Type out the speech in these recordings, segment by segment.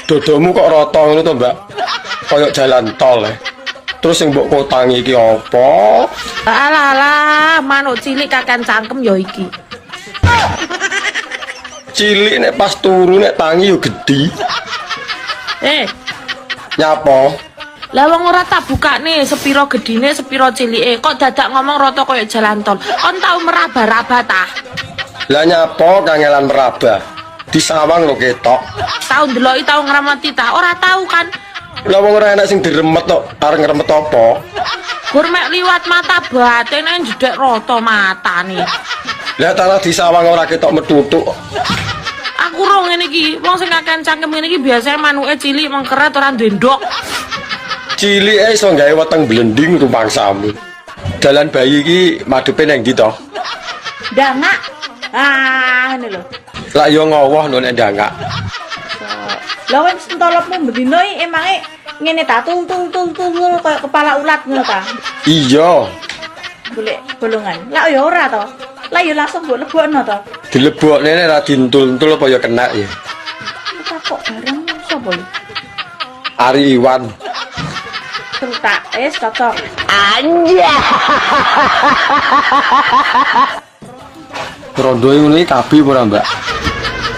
Dodomu kok rata ngono to, Mbak? Kayak jalan tol. Terus sing mbok kotangi iki apa? Alah, manuk cilik kakan cangkem ya iki. Cilik nek pas turu nek tangi yo gedhi. Nyapa? Lah wong ora tak bukane sepiro gedine sepiro cilike kok dadak ngomong rata kaya jalan tol. Kon tau meraba-raba ta? Lah nyapa kangelan meraba? Disawang lho ketok. Tau ndeloki tau ngramati ta? Ora tau kan? Lah wong ora enak sing diremet kok, arep ngremet apa? Gur mek liwat mata batene jedek rata matane. Lah tanah disawang ora ketok metutuk. Aku ro ngene iki, wong sing kakean cangkem ngene iki biasane manuke cilik mengkeret ora duwe ndok. Cilike iso gawe weteng blending rumangsamu. Dalan bayi iki madhepe nang ndi to? Ndangak. Ah, ngene lho. Lah yo ngowoh nek ndangak. Lah wong sentolopmu bendino iki emange ngene ta tul kaya kepala ulat ngono ta. Iya. Golek bolongan. Lah ya ora to. Lah ya langsung mbok lebokno to. Dilebokne nek ra dintul-tul apa ya kena ya. Kok bareng sapa iki? Ari Iwan. Tak cocok. Anja. Rondo ngono iki kabeh ora, Mbak?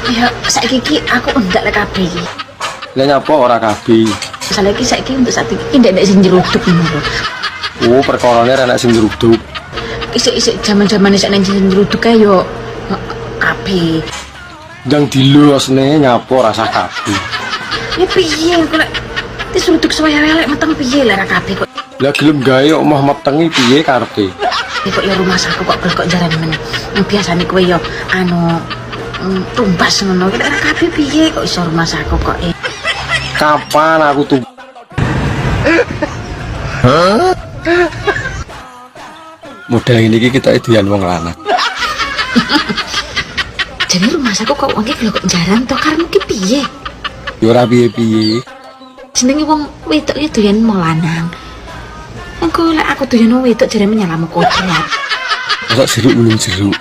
Ya saiki iki aku ndak lek kabeh iki. Lah nyapa ora kabeh? Saiki untuk saat iki ndak sing jeruduk ngono lho. Oh, perkarane ra enak sing jeruduk. Isik-isik jaman-jamane sak nang sing jeruduk kae yo kabeh. Ndang dilosne nyapa rasa kabeh. Ya piye kok lek diseruduk suwe elek meteng piye lek ra kabeh kok. Lah gelem gawe omah metengi piye karepe? Kok ya rumah saku kok jaran men. Biasane kowe yo tumbas ngono. Lek ra kabeh piye kok iso rumah saku kok. Kapan aku tuh? Model ini kita idian wong lanang. Jadi rumah saku kok wong iki kok jaran to karepmu ki piye? Ya ora piye-piye. Jenenge wong wedok iki doyan wong lanang. Engko lek aku doyan wong wedok jare menyalamu kodrat. Masa jeruk ulun jeruk.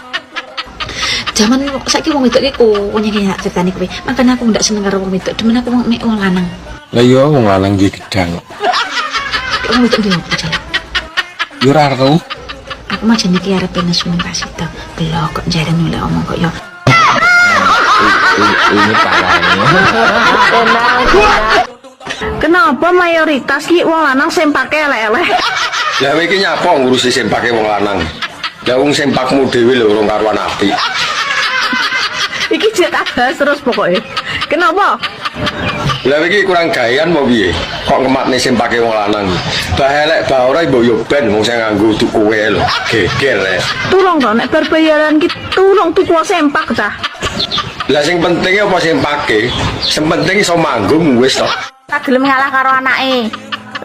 Zaman saiki wong wedok iki kowe nyek critane kowe. Makane aku ndak seneng karo wong wedok, demen aku wong lanang. Lah iya wong lanang iki gedang. Wong wedok ndi opo jare? Yo ora tau. Aku mah jane iki arep nesu ning pas itu. Belok kok jare nolak omong kok yo. Ini parahnya. Kenapa mayoritas ki wong lanang sempake elek-elek? Lah kowe iki nyapa ngurusi sempake wong lanang? Lah wong sempakmu dhewe lho urung karuan apik. Iki cetak bahas terus pokoknya. Kenapa? Lah iki kurang gawean mau piye? Kok ngematne sempake wong lanang? Bah elek bah ora mbok yo ben wong sing nganggo tuku kowe lho. Geger rek. Tulung to nek berbayaran ki tulung tuku sempak ta. Lah sing penting apa sempake? Sing penting iso manggung wis to. Tak gelem ngalah karo anake.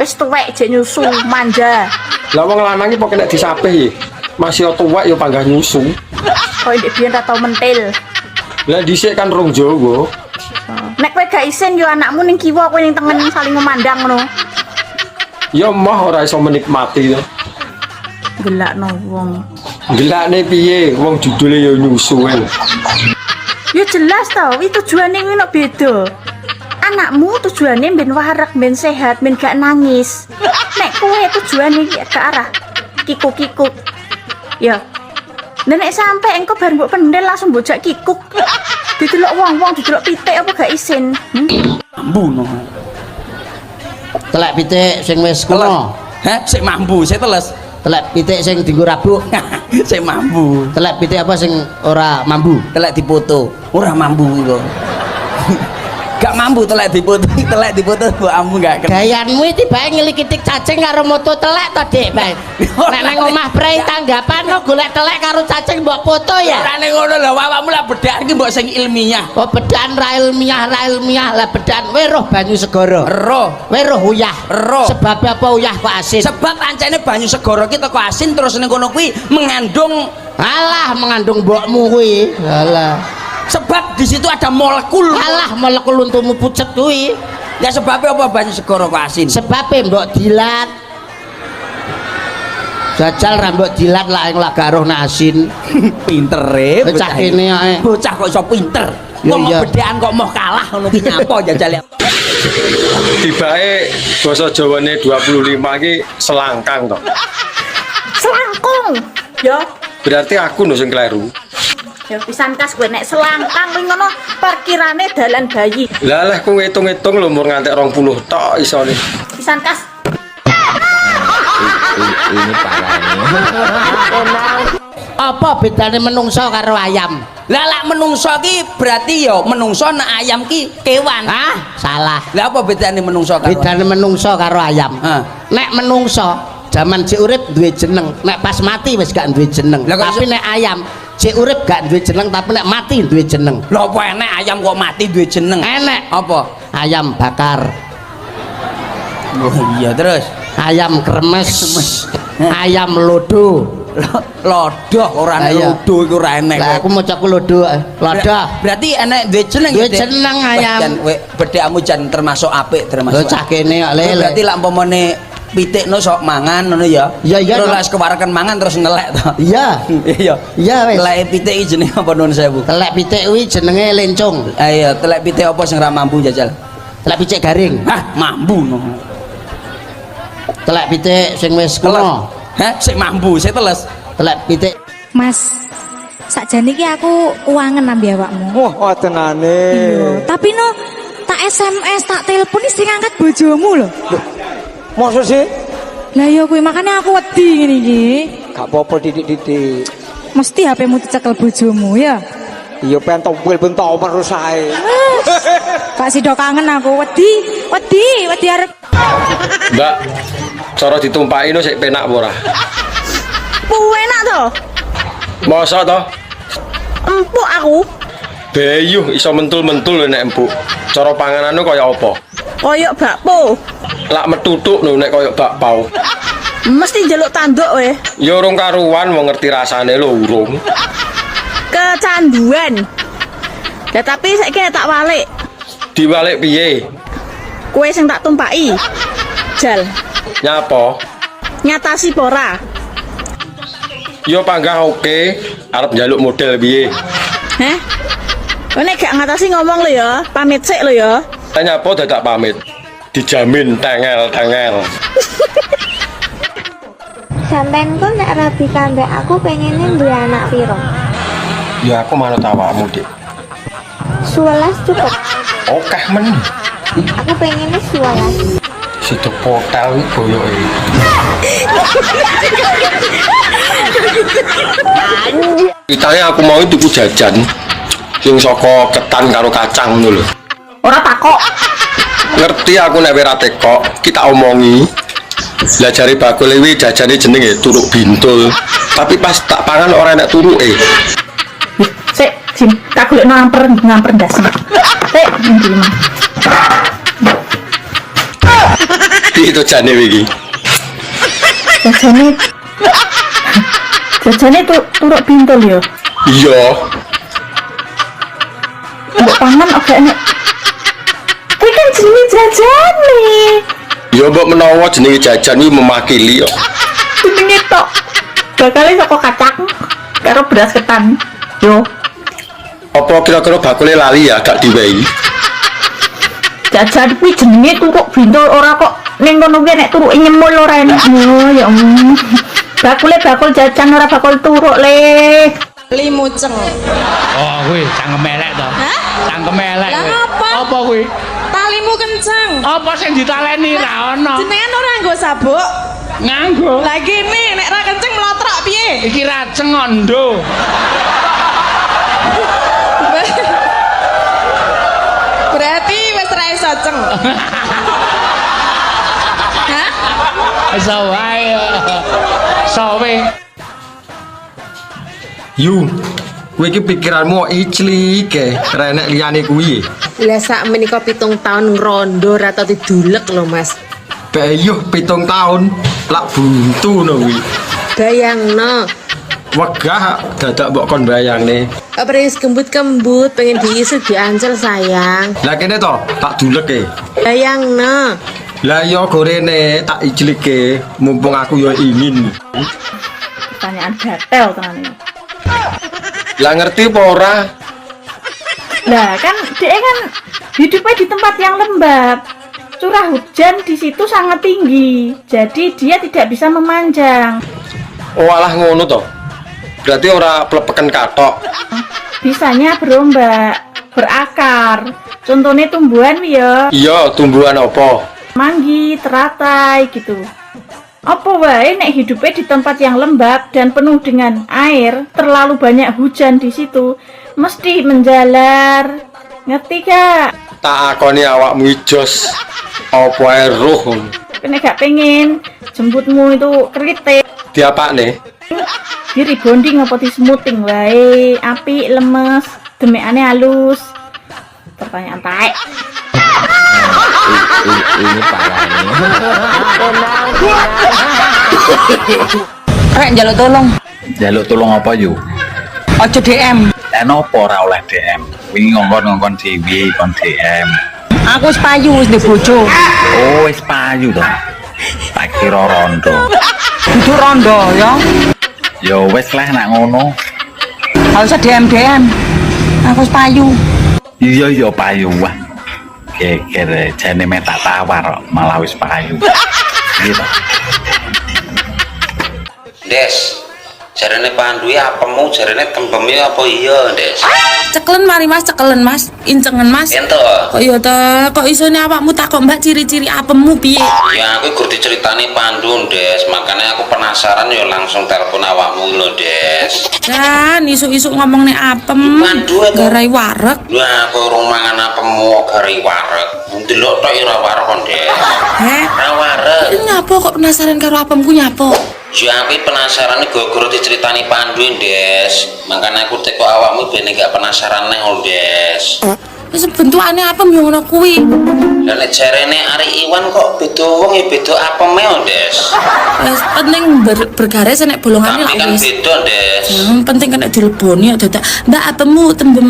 Wis tuwek jek nyusu manja. Lah wong lanang iki kok kena disapih. Masih tuwek yo panggah nyusu. Kok ndek biyen ta tau mentil. Lah dhisik kan rong Jawa. Nek kowe gak isin yo anakmu ning kiwa kowe ning tengen saling memandang ngono. Ya mah ora iso menikmati to. Gelakno wong. Gelakne piye? Wong judule yo nyusu wae. Ya jelas to, iki tujuane kuwi nek beda. Anakmu tujuane ben warak, ben sehat, ben gak nangis. Nek kowe tujuane iki ke arah kikuk-kikuk. Ya. Nek sampe engko bar mbok pendel langsung bojak kikuk. Didelok wong-wong, didelok pitik apa gak isin. Mambu no. Telek pitik sing wis kuno. Hah, sik mambu, sik teles. Telek pitik sing dienggo rabuk. Sik mambu. Telek pitik apa sing ora mambu? Telek difoto. Ora mambu iku. Gak mambu telek difoto mbok ambu gak kena. Gayanmu iki bae ngelikitik cacing karo moto telek to, Dik, bae. Nek nang omah prei tanggapan no golek telek karo cacing mbok foto ya. Ora ning ngono lho, awakmu lah bedak iki mbok sing ilmiah. Oh, bedan ra ilmiah lah bedan weruh banyu segara. Ero. Weruh uyah. Ero. Sebab apa uyah kok asin? Sebab ancene banyu segara ki teko asin terus ning kono kuwi mengandung mbokmu kuwi. Alah. sebab di situ ada molekul. Alah molekul untukmu pucet kuwi. Ya sebabnya apa banyu segara kok asin? Sebabnya mbok dilat. Jajal rambut jilat lah yang lah garuh nasin. Pintere Bocah kene ae. bocah kok iso pinter Ya, wong iya. bedekan kok mau kalah ngono ki nyapa jajal ya Tibae basa Jawane 25 iki selangkang to. Selangkung. Ya, Berarti aku no sing kleru. ya pisan kas gue nek selangkang kuwi ngono parkirane dalan bayi. Lah leh ku ngitung-ngitung lho umur ngantek 20 tok isone. Pisan kas ini parahnya Apa bedane menungso karo ayam? lah lak menungso ki berarti yo menungso nek ayam ki kewan Hah? Salah. lah apa bedane menungso karo Bedane menungso karo ayam. Hah. Nek menungso zaman si urip duwe jeneng, nek pas mati wis gak duwe jeneng. Lah kok Tapi nek ayam si urip gak duwe jeneng tapi nek mati duwe jeneng. lho apa enek ayam kok mati duwe jeneng Enek apa ayam bakar, oh iya terus ayam kremes, ayam lodo. lodoh ora nek Lah, iya. lodo iku ora enek Lah aku macaku lodo, lodo. berarti enek duwe jeneng Duwe ya, Dik? jeneng ayam. Jan, bedhekmu jan termasuk apik Lho termasuk cah kene kok lele. berarti lak umpamane pitikno sok mangan ngono ya Iya, iya, terus no. lek kewareken mangan terus ngelek to Iya. iya Iya wis. telek pitik iki jenenge apa nun sewu Telek pitik kuwi jenenge lencung. ayo telek pitik apa sing ra mampu jajal Telek pitik garing. hah mampu no Telek pitik sing wis teles kuno. hah sik mampu sik teles Telek pitik Mas, sakjane iki aku uangen ambi awakmu. Wah, tenane. Iya, tapi no tak SMS, tak telepon sing ngangkat bojomu lho. Maksud sih? Lah iya kuwi makane aku wedi ngene iki. Gak apa-apa didik-didik. Mesti HP-mu dicekel bojomu ya. Iya pengen tompel ben tau terus ae. Kak Sido kangen aku wedi arep Mbak, cara ditumpaki no sik penak apa ora? enak to. Masa to? Empuk aku. Bayuh iso mentul-mentul lho nek empuk. Cara panganane kaya apa? Koyok bakpo. Lak metutuk lho nek kaya bakpao. Mesti njaluk tanduk weh. Ya urung karuan wong ngerti rasane lho urung. Kecanduan. Lah tapi saiki tak walik. Diwalik piye? Kue sing tak tumpaki. Jal, Nyapa? nyatasi pora. Yo panggah oke, arep njaluk model piye? Heh? Kowe nek gak ngatasi ngomong lho ya, pamit sik lho ya. Nyapa dadak pamit. Dijamin tengel-tengel. Sampeyan kok nek rabi kambek aku pengennya duwe anak piro? Ya aku manut awakmu, Dik. 11 cukup. Okeh men. Aku pengennya 11. Situ potel iki boyoke. Itane aku mau tuku jajan sing saka ketan karo kacang ngono lho. Ora takok. Ngerti aku nek ora tekok, kita omongi. Lah jare bakul iki jajane jenenge turuk bintul. Tapi pas tak pangan ora enak turuke. Sik, Jin, tak golek ngamper ndas. Sik, ndi mah. Itu jane iki. Jajane turuk bintul ya. Iya. Mbok pangan oke enek. Kuwi kan jenenge jajane. Ya mbok menawa jenenge jajan iki memakili kok. Jenenge tok. Bakale saka kacang karo beras ketan. Yo, Apa kira-kira bakule lali ya gak diwehi? jajan kuwi jenenge turuk bintul ora kok ning ngono kuwi nek turuke nyemul ora enak. Oh ya Allah. Bakul jajan ora bakul turuk le. Limuceng. oh kuwi cangkem elek to cangkem elek Lah kuwi. apa? apa kuwi Talimu kenceng. apa sing ditaleni ra ono Jenengan ora nggo sabuk. nganggo Lah kene nek ra kenceng mlotrok piye? iki raceng ondo Berarti wis ra iso ceng. Hah? iso wae sowe Yu, kowe iki pikiranmu iclik e, renek liyane kuwi. Lah sak menika 7 tahun ngrondo atau didulek lho Mas. Bayuh 7 tahun lak buntu no kuwi. Bayangno, Wegah dadak mbok kon bayangne. apa wis kembut-kembut pengen diisi diancel sayang. Lah kene to, tak dulek e. Bayangno, Lah yo gorene tak ijlike mumpung aku yo ingin. Pertanyaan gatel tenan iki. Lah ngerti apa ora? Lah kan dia kan hidupnya di tempat yang lembab. Curah hujan di situ sangat tinggi. Jadi dia tidak bisa memanjang. Oh alah ngono toh. Berarti ora plepekan katok. Bisanya berombak, berakar. Contohnya tumbuhan ya, Iya, tumbuhan apa? manggi, teratai gitu. Apa wae nek hidupnya di tempat yang lembab dan penuh dengan air, terlalu banyak hujan di situ, mesti menjalar. Ngerti gak? Tak akoni awakmu ijos. Apa ae roh. Nek gak pengen jemputmu itu kritik, Diapakne? di rebonding apa di smoothing wae, apik, lemes, demekane halus. Pertanyaan taek. Ini parah ini. Rek njaluk tolong. Jaluk tolong apa yuk? Ojo DM. Enopo ora oleh DM. Wingi ngongkon dhewe kon DM. Aku wis payu wis ndek bojo. Oh, wis payu to. Tak kira rondo. Dudu rondo ya. Ya wis lah nak ngono. Gak usah DM. Aku wis payu. Iya payu wah. Geger jane metak tawar malah wis payu. Gitu. Des, jarene panduwe apemu, jarene tembeme apa iya, Des? Cekelen mari Mas, cekelen Mas, incengen Mas. Ento. Kok ya ta, kok isone awakmu takok Mbak ciri-ciri apemmu piye? Ya aku gur diceritani Pandu, Des. Makanya aku penasaran ya langsung telepon awakmu lho, Des. Dan isuk-isuk ngomong nek apem. Pandu to. Garai wareg. Lah aku urung mangan apemu gari wareg. Ndelok tok ora wareg kon, Des. Ora wareg. Nyapa kok penasaran karo apemku nyapa? Ya aku penasaran gara-gara diceritani Pandu, Des. Makanya aku teko awakmu ben gak penasaran neh, Des. Wis bentukane apem yo ngono kuwi. Lah nek jarene Ari Iwan kok beda wong ya beda apeme, Des. Wis penting bergaris nek bolongane Tapi lak kan wis. beda, Des. Penting kan nek dileboni kok dadak Mbak apemmu tembem.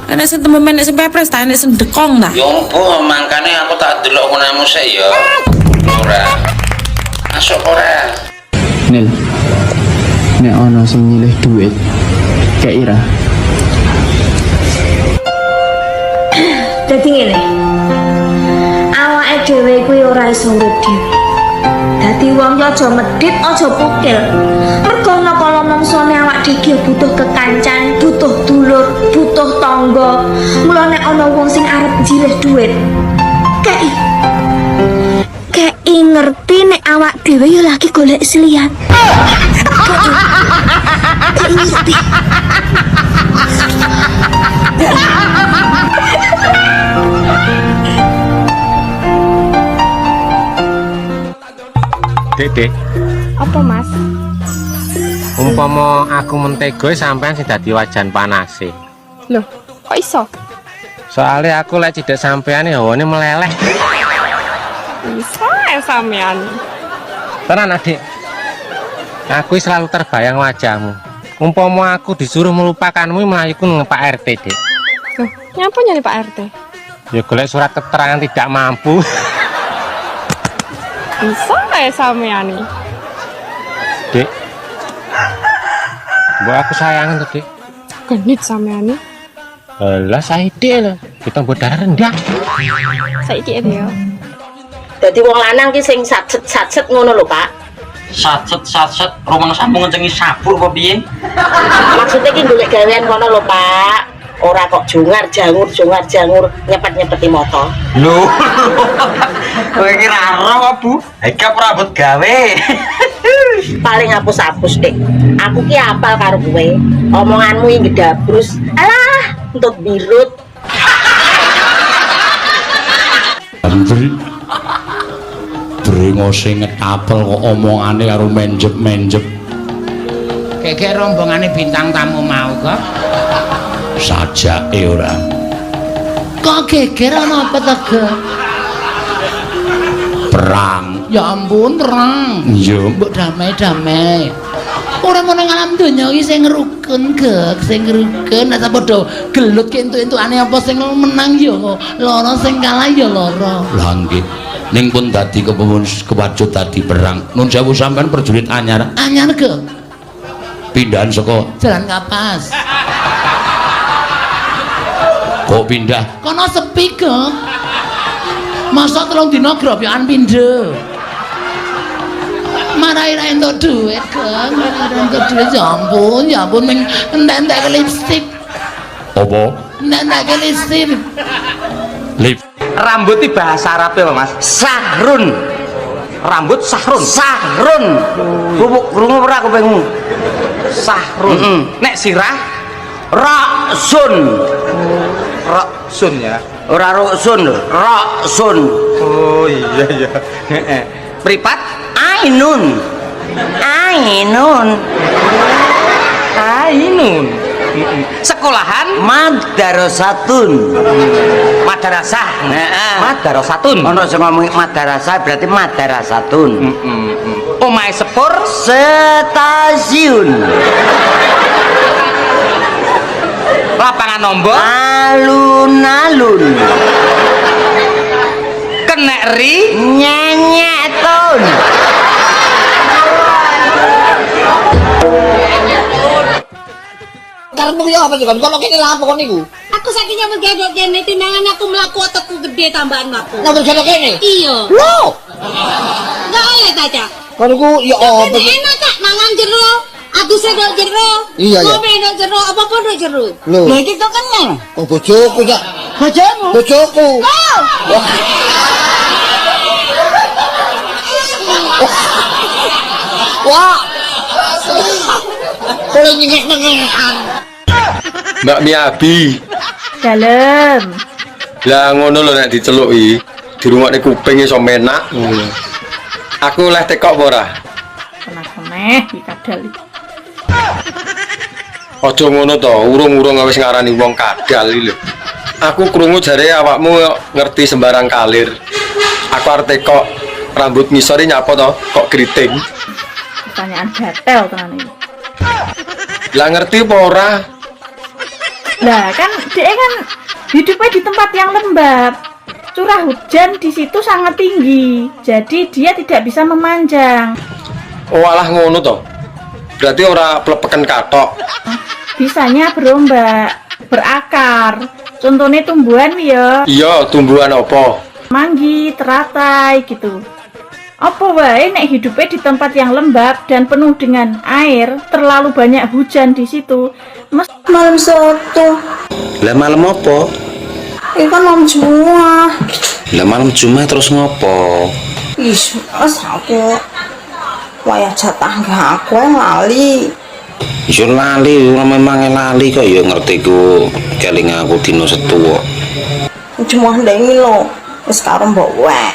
Nek sing tembem nek sing pepres ta nek sing dekong ta. Ya ampun, makane aku tak delok ngono sik ya. Ora. Masuk ora. Nil, nek ono sing nyilih duit, kayak Ira. Dadi ngene. Awake dhewe kuwi ora iso urip dhewe. Dadi wong yo aja medhit, aja pukil. Mergo napa mongsone awak dhewe butuh kekancan, butuh dulur, butuh tangga. Mula nek ana wong sing arep njilih duit, kei ngerti nek awak dhewe yo lagi golek selian. Kei ngerti. Dek, Apa Mas? umpama aku mentego sampean sing dadi wajan panase. Loh, kok iso? Soalnya aku lek cidek sampean hawane meleleh. Bisa sampean. Tenan Adik. Aku selalu terbayang wajahmu. Umpama aku disuruh melupakanmu melayuku nang Pak RT, Dek. Loh, nyapa nyari Pak RT? Ya golek surat keterangan tidak mampu. Bisa sampean nih. Dek. Mbok aku sayangin tuh, Dek. Genit sampean nih. Lah saiki lho, kita mbok darah rendah. Saiki ya. Dadi wong lanang ki sing satset ngono lho, Pak. Satset rumang sambung ngencengi sabur kok piye? Maksudnya ki golek gawean kono lho, Pak. Ora kok jangur nyepet-nyepeti motor. Lho. Kowe ki ra ero kok, Bu. Hekap rambut gawe. Paling hapus-hapus, Dik. Aku ki apal karo kowe. Omonganmu yang gedabrus. Alah, entut birut. Brengose ngetapel kok omongane karo menjep-menjep. Kayak rombongane bintang tamu mau kok. Sajake ora. Kok geger ana apa tega? Perang. Ya ampun, perang. Iya, mbok damai-damai. Ora ngono ing alam donya iki sing rukun, Gek, sing rukun. Nek padha gelut ki entuk-entukane apa sing menang ya lara, sing kalah ya lara. Lah nggih. ning pun dadi kewacut dadi perang. Nun sewu sampean prajurit anyar ke pindahan saka Jalan Kapas. Kok pindah kono sepi ke masa 3 dina grobokan pindho marai ra entuk dhuwit ke entuk dhuwit ya ampun ming entek lipstik apa entek lipstik lip Rambut iki bahasa Arabe apa, Mas? Sahrun. Rambut sahrun. Sahrun. Krungu ora kupingmu? Sahrun. Nek sirah raksun. Raksun ya. Ora ruksun, raksun. Oh iya. Heeh. Mripat ainun. Ainun. Ainun. Sekolahan madrasatun. Madrasah. Heeh. Madrasatun. Ono sing ngomong madrasah berarti madrasatun. Omahe sepur stasiun. Lapangan nombor alun-alun. Kenek ri nyenyetun. Karepmu yo apa sih kon? Kono kene lha apa kon niku? Aku saiki nyambut gawe kene tinangan aku mlaku otakku gede tambahan aku. Nyambut gawe kene? Iya. Lho. Enggak oleh ta, Cak. Kon niku yo apa? Enak Cak mangan jero. Aku sedok jero. Iya ya. Ngopi ndok jero, apa pun ndok jero. Lho. Lha iki kok kenal. Oh bojoku ya. Bojomu? Bojoku. Wah. Kalau nyengek-nyengekan. Mbak Miabi. Dalem. Lah ngono lho nek diceluki, dirungokne kuping iso menak ngono. Aku oleh tekok apa ora? Keneh iki kadal iki. Aja ngono to, urung-urung wis ngarani wong kadal iki lho. Aku krungu jare awakmu ngerti sembarang kalir. Aku arep tekok rambut ngisore nyapa to, kok keriting. Pertanyaan gatel tenan iki. Lah ngerti apa ora? Lah kan dia kan hidupnya di tempat yang lembab. Curah hujan di situ sangat tinggi. Jadi dia tidak bisa memanjang. Oh alah ngono to. Berarti ora plepeken katok. Bisanya berombak, berakar. Contohnya tumbuhan ya. Iya, tumbuhan apa? Manggi, teratai gitu. Apa wae nek hidupnya di tempat yang lembab dan penuh dengan air, terlalu banyak hujan di situ. Malam Sabtu. Lah malam apa? Ini kan malam Jumat. Lah malam Jumat terus ngopo? Is, aku wayah jatah aku yang lali. Yo lali, ora memang lali kok ya ngerti ku keling aku dino Setu kok. Cuma ndengi lo. Wis karo mbok wae.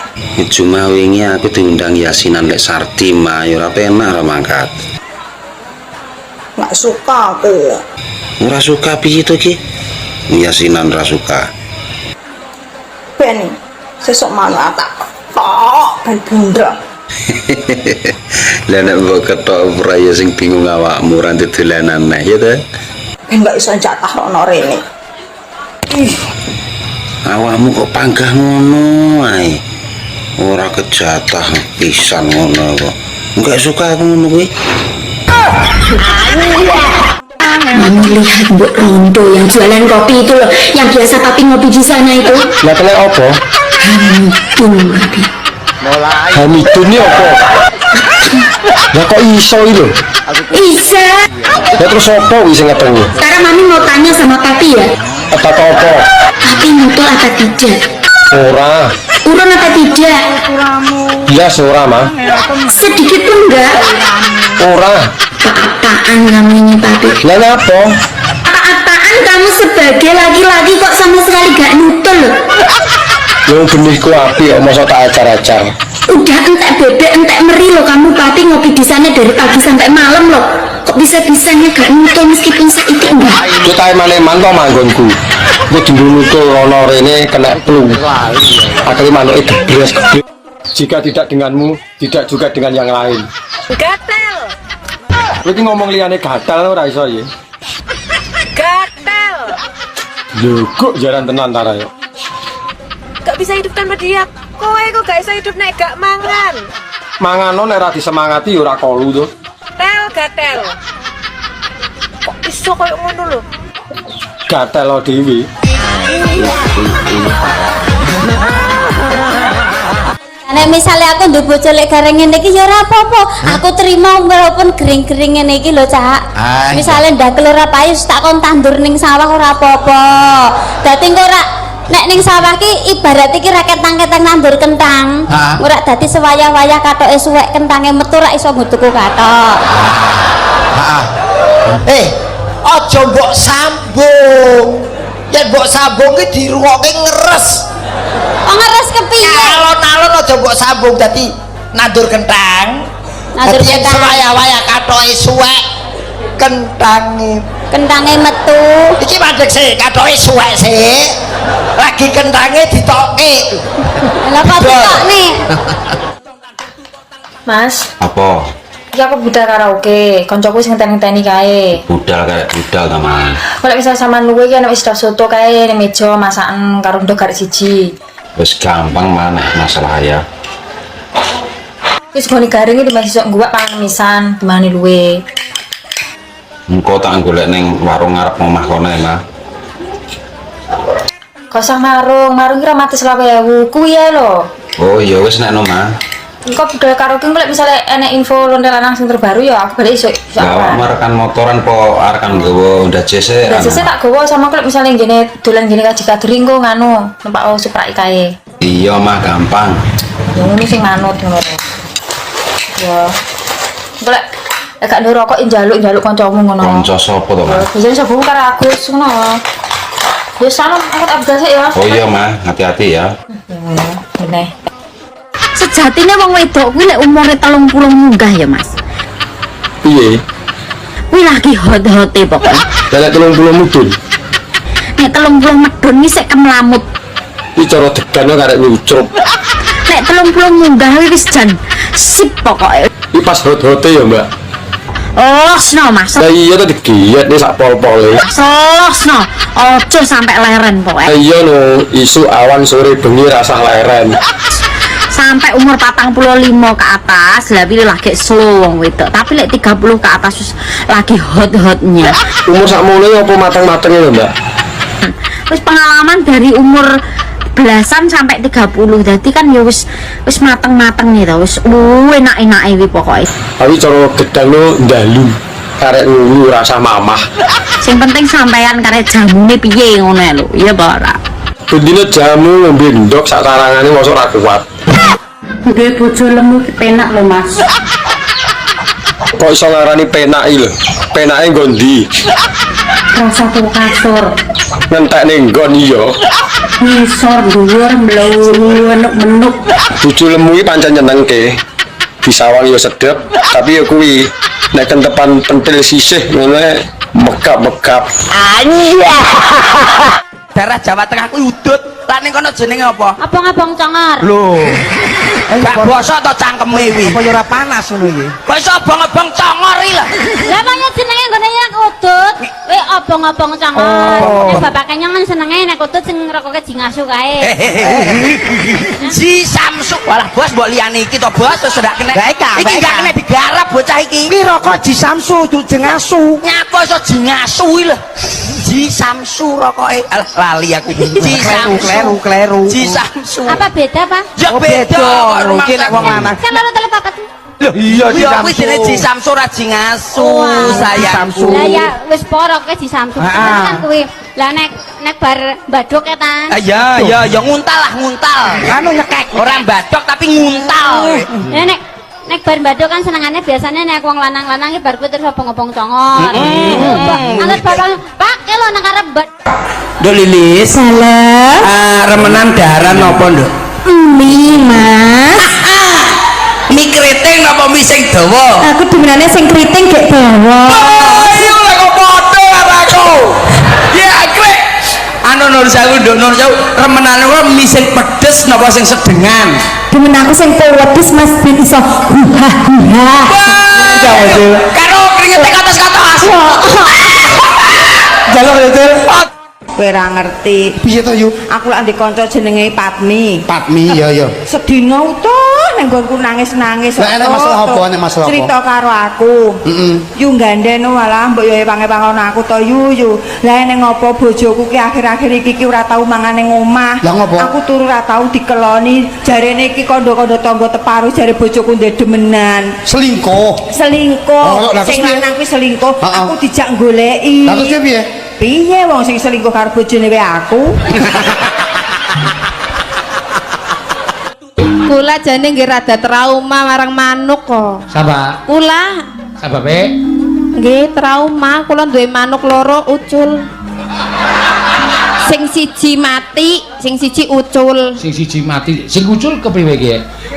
Cuma wingi aku diundang yasinan lek Sardi mah ya ora penak ra mangkat. Nggak suka aku. Ora suka piye to ki? Yasinan ra suka. Ben sesuk mana tak tok ben bundra. Lah nek mbok ketok praya sing bingung awakmu ra dolanan neh ya ta? Ben gak iso jatah rono rene. Ih, awakmu kok panggah ngono ae. Ora kejatah pisan ngono kok. Enggak suka aku ngono kuwi. Mama lihat Bu Rondo yang jualan kopi itu loh, yang biasa papi ngopi di sana itu. Lah kena apa? Hamidun papi. Hamidun ini apa? Lah kok iso iki lho? Isa. Lah terus apa wis ngetengi? Sekarang mami mau tanya sama papi ya. Apa? Papi nutul apa tidak? Ora. Urun apa tidak? Iya ora mah. Sedikit pun enggak. Ora. Apaan namanya papi? Lah apa? Apaan kamu sebagai laki-laki kok sama sekali gak nutul loh? Yang benihku api kok masa tak acar-acar. Udah entek bebek entek meri loh kamu papi ngopi di sana dari pagi sampai malam loh. Kok bisa-bisanya gak nutul meskipun saiki enggak? Yo tae maneman to manggonku. Ku dinutul ana rene kena flu. Akhirnya manuke gebres. Jika tidak denganmu, tidak juga dengan yang lain. Gatel. Kowe iki ngomong liyane gatal ora iso ya. Gatel. Lho kok jaran tenan ta ra yo. Gak bisa hidup tanpa dia. Kowe iku gak iso hidup nek gak mangan. Mangano nek ora disemangati ya ora kolu to. Tel gatel. Kok iso koyo ngono lho? Gatel lo dhewe. Nek misalnya aku nduk bojo lek gareng ngene iki ya ora apa-apa. Aku terima walaupun gering-gering ngene iki lho, Cak. Misale ndakel ora payu tak kon tandur ning sawah ora apa-apa. Dadi engko ora nek ning sawah ki ibarat iki ra ketang-ketang nandur kentang. Ora dadi sewayah-wayah katoke suwek kentange metu ra iso ngutuku katok. Aja mbok sambung. Yen mbok sambung ki dirungokke ngeres. Oh ngeres kepiye? Alon-alon aja mbok sambung dadi nandur kentang. Nandur dadi kentang. sewaya-waya katoke suwek kentange metu. Iki mandek sih katoke suwek sih. Lagi kentange ditokke. Lah kok ditokne? Mas, Apa? iki aku budal karaoke, koncoku sing ngenteni kae. Budal kayak budal ta, Mas. Kalau misal sampean luwe iki ana wis soto kae ning meja masakan karo ndok garek siji. Wis gampang mana masalah ya. Wis goni garing iki masih sok ngguwak pangan misan, dimane luwe. Engko tak golek ning warung ngarep omah kono ya, Mas. Kosong marung kira mati 20.000 kuwi ya lho. Oh iya wis nek no, Mas. Engko budal karaoke lek misale enek info lonte lanang sing terbaru ya aku balik iso. Lah awak rekan motoran po arekan nggawa Honda JC. Lah sesuk tak gowo sama lek misale ngene dolan ngene kaji kadring kok nganu numpak Supra kae. Iya mah gampang. Ya ngono sing manut ngono. Ya. Golek gak ndoro rokok njaluk kancamu ngono. Kanca sapa to, Mas? Biasane sapa karo Agus ngono. Ya salam aku tak budal sik ya. Oh iya mah, hati-hati ya. Bener. Sejatine wong wedok kuwi lek umure 30 munggah ya, Mas. Piye? Kuwi lagi hot-hote pokoknya. Lah 30 mudun. Nek 30 medun iki sik kemlamut. Iki cara degane karek nyucrup. Nek 30 munggah wis jan sip pokoknya. Iki pas hot-hote ya, Mbak. Oh, sno Mas. Lah iya to digiat nih sak pol-pole. Sosno, ojo sampai leren pokoknya. Iya no, isu awan sore bengi rasah leren. Sampai umur 45 ke atas, lah pilih lagi slow wong wedok. Tapi lek 30 ke atas wis lagi hot-hotnya. Umur sakmono apa mateng-matenge lho, Mbak? Wis pengalaman dari umur belasan sampai 30. Jadi kan ya wis mateng-mateng nih to, wis enak-enake wi pokoke. Tapi cara gedang lo ndalu. Karek ngulu rasa mamah. Sing penting sampean karek jamune piye ngono lho. Iya apa ora? Bendine jamu ngombe ndok sak tarangane mosok ra kuat. Duwe bojo lemu penak lho, Mas. Kok iso ngarani penak iki lho? Penake nggo ndi? Rasa kasur. Ngentek ning nggon iya. Ngisor dhuwur mlewu menuk-menuk. Bojo lemu iki pancen nyenengke. Bisawang yo sedep, tapi yo kuwi nek kentepan pentil sisih ngono megap-megap. Anya. Daerah Jawa Tengah kuwi udut. Lah ning kono jenenge apa? Abang-abang congor. Lho. Gak bosok to cangkeme iki. Apa ya ora panas ngono iki? Kok iso abang-abang congor iki lho. Lah maknya jenenge nggone yak udut. Abang-abang congor. Nek bapak kenyangan senenge nek udut sing rokoke jingasu kae. Si Samsu. Walah bos mbok liyane iki to bos wis ndak kena. Iki gak kena digarap bocah iki. Ki rokok Ji Samsu jeng asu. Nyapa iso jingasu iki lho. Ji Samsu rokoke. Alah lali aku. Ji Samsu. Kleru. Ji Samsu. Apa beda, Pak? Ya beda. Iki nek wong lanang. Kan loro telu papat. Loh iya Ji kuwi Samsu. jenenge Ji Samsu ra jingasu sayangku. Lah ya wis poroke di Samsu. Kan kuwi. Lah nek bar mbadok etan. Ya nguntal lah nguntal. Anu nyekek. Ora mbadok tapi nguntal. Ya nek bar mbadok kan senengane biasanya nek wong lanang-lanang iki bar kuwi terus obong-obong congor. Angkat bapak pakai lo nang arep mbad. Nduk Lilis. Salam. Remenan daran apa, Nduk? Mie, Mas. Mie keriting apa mie sing dawa? Aku demenane sing keriting gek dawa. Ayo lek kok padha karo aku. Ya krek. Anu Nur Sewu, Nduk Nur Sewu, remenane kok mie sing pedes napa sing sedengan? Demen aku sing pedes, Mas, ben iso huha-huha. Karo kringete katos-katos. Jaluk ya, Cil. Kowe ora ngerti. Piye to, Yu? Aku lak ndek kanca jenenge Patmi. Patmi, ya. Sedina utuh ning nggonku nangis-nangis. Lah enek masalah apa? Enek masalah apa? Cerita karo aku. Yu gandhen walah mbok yo pange-pangono aku to Yu. Lah ning ngopo bojoku ki akhir-akhir iki ora tau mangan ning omah. Lah ngopo? Aku turu ora tau dikeloni. Jarene iki kandha-kandha tangga teparu jare bojoku ndek demenan. Selingkuh. Selingkuh. Lah, Sing terus piye? lanang kuwi selingkuh. Aku dijak goleki. Lah terus piye? Piye wong sing selingkuh karo bojone wae aku? Kula jane nggih rada trauma marang manuk kok. Sapa? Kula Sababe? nggih trauma, kula duwe manuk loro ucul. Sing siji mati, sing siji ucul. Sing siji mati, sing ucul kepriwe ki?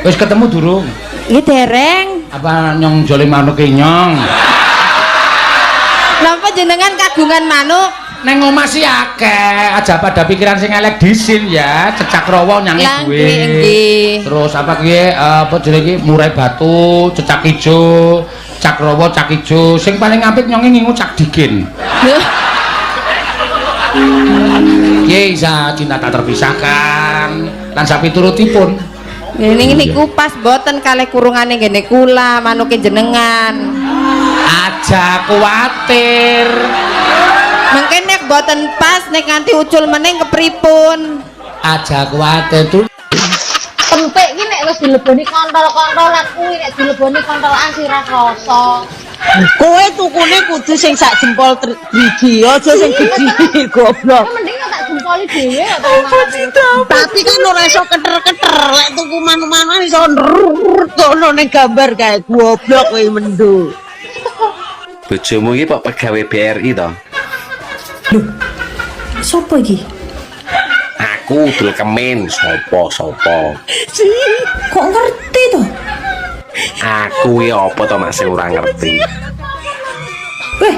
Wis ketemu durung? Nggih dereng. Apa nyong jole manuke nyong? Napa jenengan kagungan manuk? Neng omah sih akeh, aja pada pikiran sing elek disin ya, cecak rawa nyangi Lah, duwe. nggih. Terus apa ki apa jenenge ki murai batu, cecak ijo, cak rawa, cak ijo. Sing paling apik nyonge ngingu cak digin. Nggih isa cinta tak terpisahkan lan sapiturutipun. Ngene niku pas boten kalih kurungane ngene kula manuke jenengan. Aja kuwatir. Mungkin nek boten pas nek nganti ucul meneng kepripun? Aja kuwatir tuh. Tempek iki nek wis dileboni kontol-kontolan kuwi nek dileboni kontolan sirah rasa. Kowe tukune kudu sing sak jempol driji, aja sing gedhi goblok. Mending tak jempoli dhewe Tapi kan ora iso keter-keter, lek tuku manuk-manuk iso nrrrtono ning gambar kae goblok kowe mendo. Bojomu iki kok pegawai BRI to? Sopo iki? Aku dul kemin sopo. Kok ngerti to? Aku ya apa to masih ora ngerti. Weh,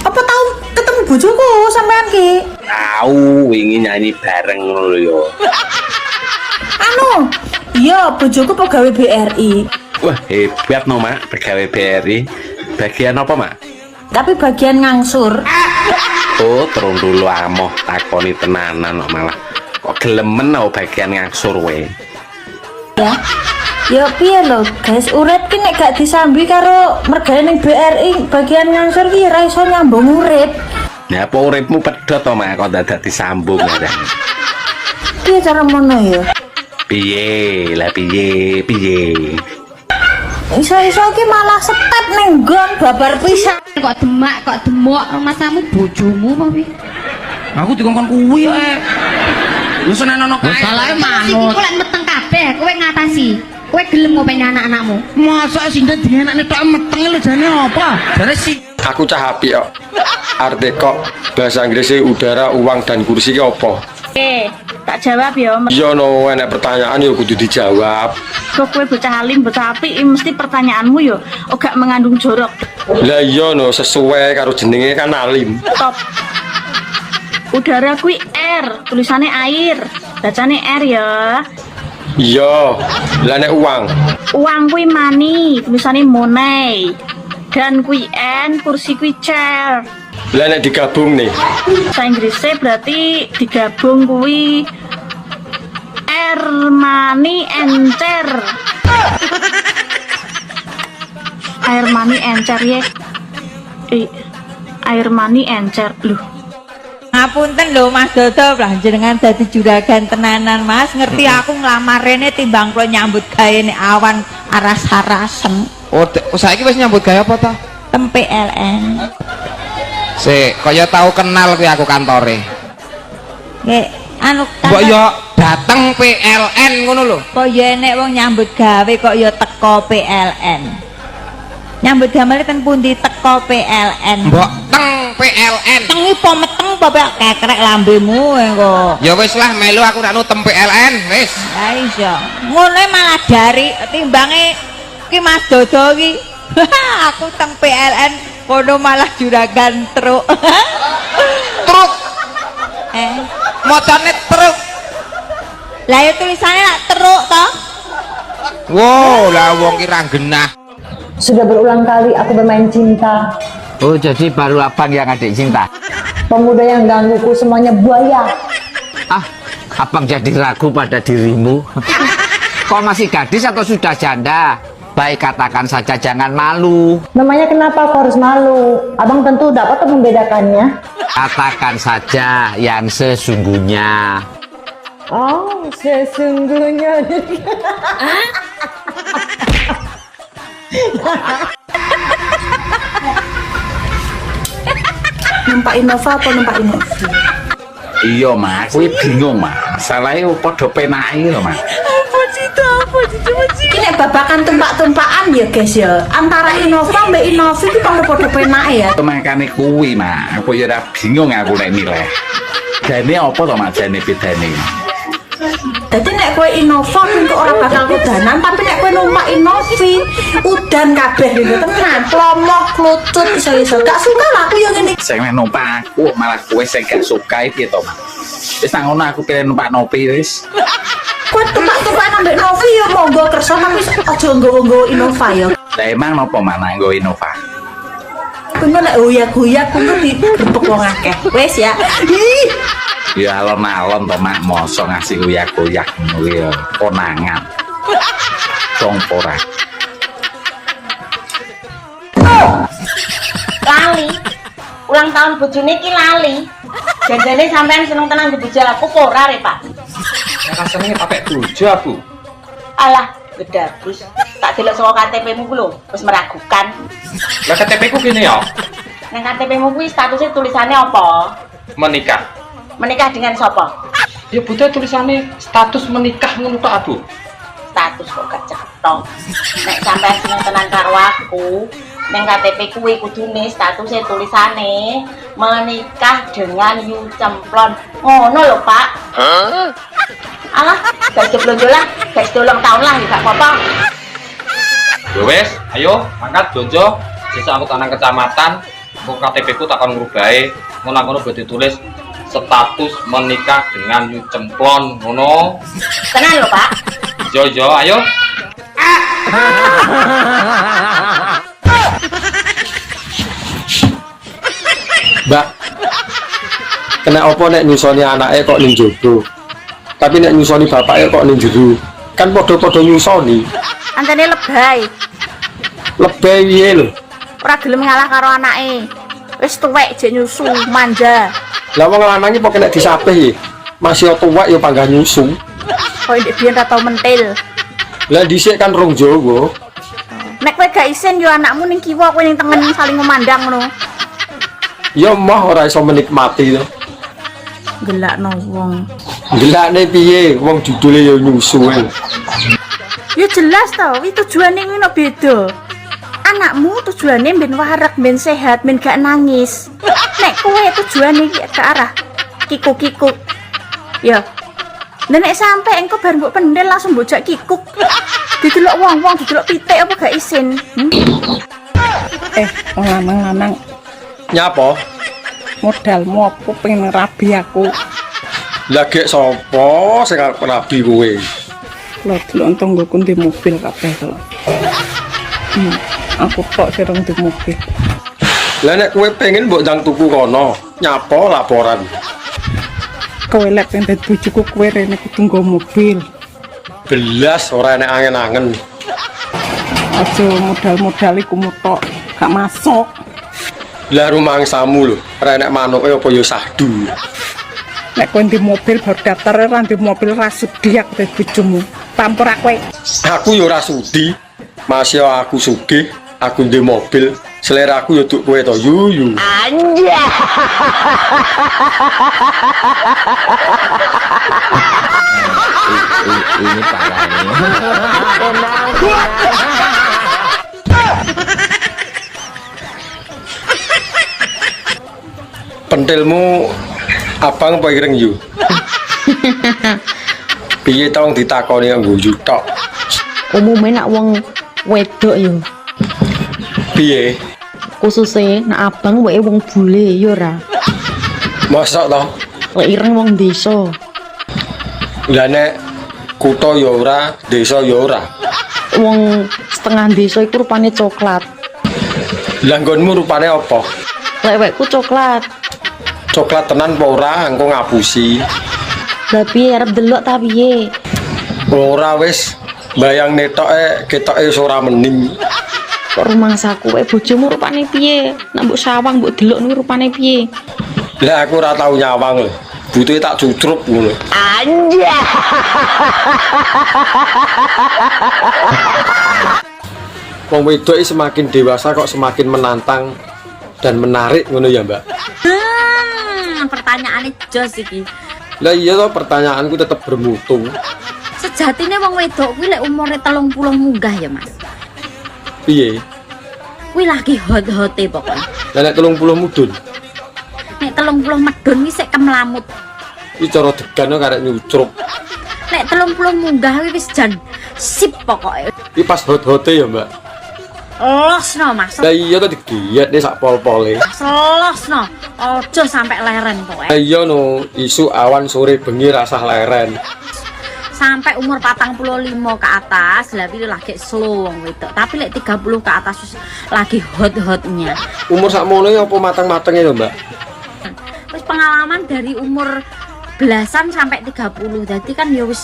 apa tahu ketemu bojoku sampean ki? Tahu wingi nyanyi bareng ngono lho ya. Anu, iya bojoku pegawai BRI. Wah, hebat no, Mak, pegawai BRI. Bagian apa, Mak? Tapi bagian ngangsur. Oh, terus dulu amoh takoni tenanan kok malah. Kok gelemen no bagian ngangsur we. Ya. Ya piye lho, guys, urip ki nek gak disambi karo mergane ning BRI bagian ngangsur ki ora iso nyambung urip. Nah, apa uripmu pedhot to, Mak, kok dadak disambung ya. Piye cara mono ya? Piye? Lah piye? Iso-iso ki malah step ning nggon babar pisan. Kok demak, kok demok masamu bojomu apa piye? Aku dikongkon kuwi ae. Lu senenono kae. Salahe manut. Kowe lek meteng kabeh, kowe ngatasi. Kowe gelem ngopeni anak-anakmu. Masa sinten dienakne tok meteng lho jane apa? Jane si Aku cah apik kok. Arti kok bahasa Inggrisnya udara, uang dan kursi ki apa? Tak jawab ya. Iya no, enek pertanyaan ya kudu dijawab. Kok kowe bocah alim, bocah apik mesti pertanyaanmu yo gak mengandung jorok. Lah iya no, sesuai karo jenenge kan alim. Top. Udara kuwi air, tulisannya air. Bacane air ya. Iya, lah nek uang. Uang kuwi money, tulisannya money. Dan kuwi n, kursi kuwi chair. Lah nek digabung nih. Bahasa Inggrisnya berarti digabung kuwi air, money, and chair. Air money encer ya. Air money encer loh. Ngapunten lho Mas Dodo, lah jenengan dadi juragan tenanan Mas, ngerti aku nglamar rene timbang kula nyambut gawe nek awan aras-arasen. Oh, saiki wis nyambut gawe apa ta? Tempe LN. Sik, kaya tau kenal kuwi aku kantore. Nggih, anu Mbok yo dateng PLN ngono lho. kok ya nek wong nyambut gawe kok ya teko PLN. Nyambut gawe ten pundi teko PLN. Mbok teng PLN. Tengi po meteng po kekrek lambemu engko. Ya wis lah melu aku nek tem PLN wis. Ha iso. Ngono malah dari timbange ki Mas Dodo ki. Aku teng PLN kono malah juragan truk. Truk. Motone truk. Lah ya tulisannya nak truk toh. Wow, lah wong ki ra genah. Sudah berulang kali aku bermain cinta. Oh, jadi baru abang yang adik cinta? Pemuda yang gangguku semuanya buaya. Ah, abang jadi ragu pada dirimu. Kau masih gadis atau sudah janda? Baik katakan saja, jangan malu. Namanya kenapa kau harus malu? Abang tentu dapat membedakannya. Katakan saja yang sesungguhnya. Oh, sesungguhnya. Numpak Innova apa numpak Innovi? Iya mas, gue bingung mas. Salahnya podo penai loh mas. Ini babakan tumpak-tumpakan ya guys ya. Antara Innova mbak Innovi itu podo penak ya. Makanya kuwi mas, aku ya udah bingung aku nek nilai. Jane apa toh mas jane bedane? Jadi nek kue Innova itu orang bakal udanan, tapi nek kue numpak Innovi udan kabeh gitu tenan, plomok, klucut, iso-iso. Gak suka lah aku yang ini. Sing numpak aku malah kowe sing gak suka iki to mas. Wis nang ngono aku pilih numpak Novi wis. Kue tumpak-tumpak nambah Novi ya monggo kerso, tapi aja nggowo-nggowo Innova ya. Lah emang nopo mana nggo Innova? Kuwi nek uyak-uyak kuwi digrebek wong akeh. Wis ya. Ih. Ya alon-alon to mak mosok ngasih uyak-uyak ngono ya konangan. Sompora. Lali. Ulang tahun bojone iki lali. Jajane sampean seneng tenan dibojo aku ora re, Pak. Rasane pakai bojo aku. Alah, bedabus. Tak delok saka KTP-mu ku lho, wis meragukan. Lah KTP ku kene ya. Nang KTP-mu kuwi statusnya tulisannya apa? Menikah. Menikah dengan siapa? Ya butuh tulisannya status menikah ngono tok Abu. Status kok gak cetok. Nek sampean seneng tenan karo aku, nang KTP kuwi kudune statusnya tulisane menikah dengan Yu Cemplon. Ngono lho, Pak. Alah, gak jeblonjo lah, gak sedolong tahun lah gak apa-apa. Ya wes, ayo mangkat blonjo. Sesuk aku tanang kecamatan, kok KTP ku takon ngrubahe. Ngono-ngono badhe tulis status menikah dengan Yu Cemplon ngono. Tenan lho, Pak. Jo, ayo. Mbak, kena apa nek nyusoni anaknya kok ning jogo? Tapi nek nyusoni bapaknya kok ning jero? Kan podo-podo nyusoni. Antene lebay. Lebay piye lho? Ora gelem ngalah karo anake. Wis tuwek jek nyusu, manja. Lah wong lanang iki pokoke nek disapih masih tuwek ya panggah nyusu. Kowe ndek biyen ra tau mentil. Lah dhisik kan rong Jawa. Nek kowe gak isin yo anakmu ning kiwa, kowe ning tengen saling memandang ngono. Ya mah ora iso menikmati to. Gelakno wong. Gelakne piye? Wong judule ya nyusu. Ya jelas to, iki tujuane ngono beda. Anakmu tujuane ben warak, ben sehat, ben gak nangis. Nek kowe tujuane ke arah kikuk-kikuk. Ya. Nek sampe engko bar mbok pendel langsung bojak kikuk. Didelok wong-wong, didelok pitik apa gak isin. Wong lanang-lanang Nyapa? modalmu apa pengen rabi aku. Lah gek sapa sing arep rabi kowe? Lho delok tanggoku di mobil kabeh to. Aku tok sing di mobil. Lah nek kowe pengen mbok ndang tuku kono, nyapa laporan. Kowe lek pengen dadi bojoku kowe rene kudu nggo mobil. Belas ora enek angen-angen. Aja modal-modal iku mutok, gak masuk. Lah rumangsamu lho, ora enek manuke apa ya sahdu. Nek kowe di mobil baru daftar ora di mobil ra sudi aku dadi bojomu. Pampur kowe. Aku ya ora sudi. Masih aku sugih, aku ndek mobil, selera aku ya duk kowe to yuyu. Anja. Ini parahnya. Pentilmu abang apa ireng yu? Piye tau ditakoni nggo yu tok? Umume nak wong wedok yo. Piye? Khususnya nak abang wae wong bule yo ora. Mosok to? Lek ireng wong desa. Lah nek kutha ya ora, desa ya ora. Wong setengah desa iku rupane coklat. Lah nggonmu rupane apa? Lek wekku coklat. coklat tenan apa ora engko ngapusi. Lah piye arep delok ta piye? Ora wis bayang netoke ketoke wis ora mending. Kok rumangsaku wae bojomu rupane piye? Nek mbok sawang mbok delok niku rupane piye? Lah aku ora tau nyawang lho. Butuhe tak cucrup ngono. Anja. Wong wedok semakin dewasa kok semakin menantang dan menarik ngono ya, Mbak. Pertanyaane jos iki. Lah iya toh pertanyaanku tetap bermutu. Sejatine wong wedok kuwi lek umure 30 munggah ya, Mas. Piye? Kuwi lagi hot-hote pokoknya. Lah nek 30 mudun. Nek 30 medun kuwi sik kemlamut. Iki cara degan kok karek nyucrup. Nek 30 munggah kuwi wis jan sip pokoke. Iki pas hot-hote ya, Mbak. Losno, Mas. Lah iya to digiat nih sak pol-pole. Selosno. Ojo sampai leren pokoknya. Lah iya no, isu awan sore bengi rasah leren. Sampai umur 45 ke atas lah pilih lagi slow wong wedok. Tapi lek 30 ke atas wis lagi hot-hotnya. Umur sakmono ya apa mateng-matenge ya, Mbak? Wis pengalaman dari umur belasan sampai 30. Jadi kan ya wis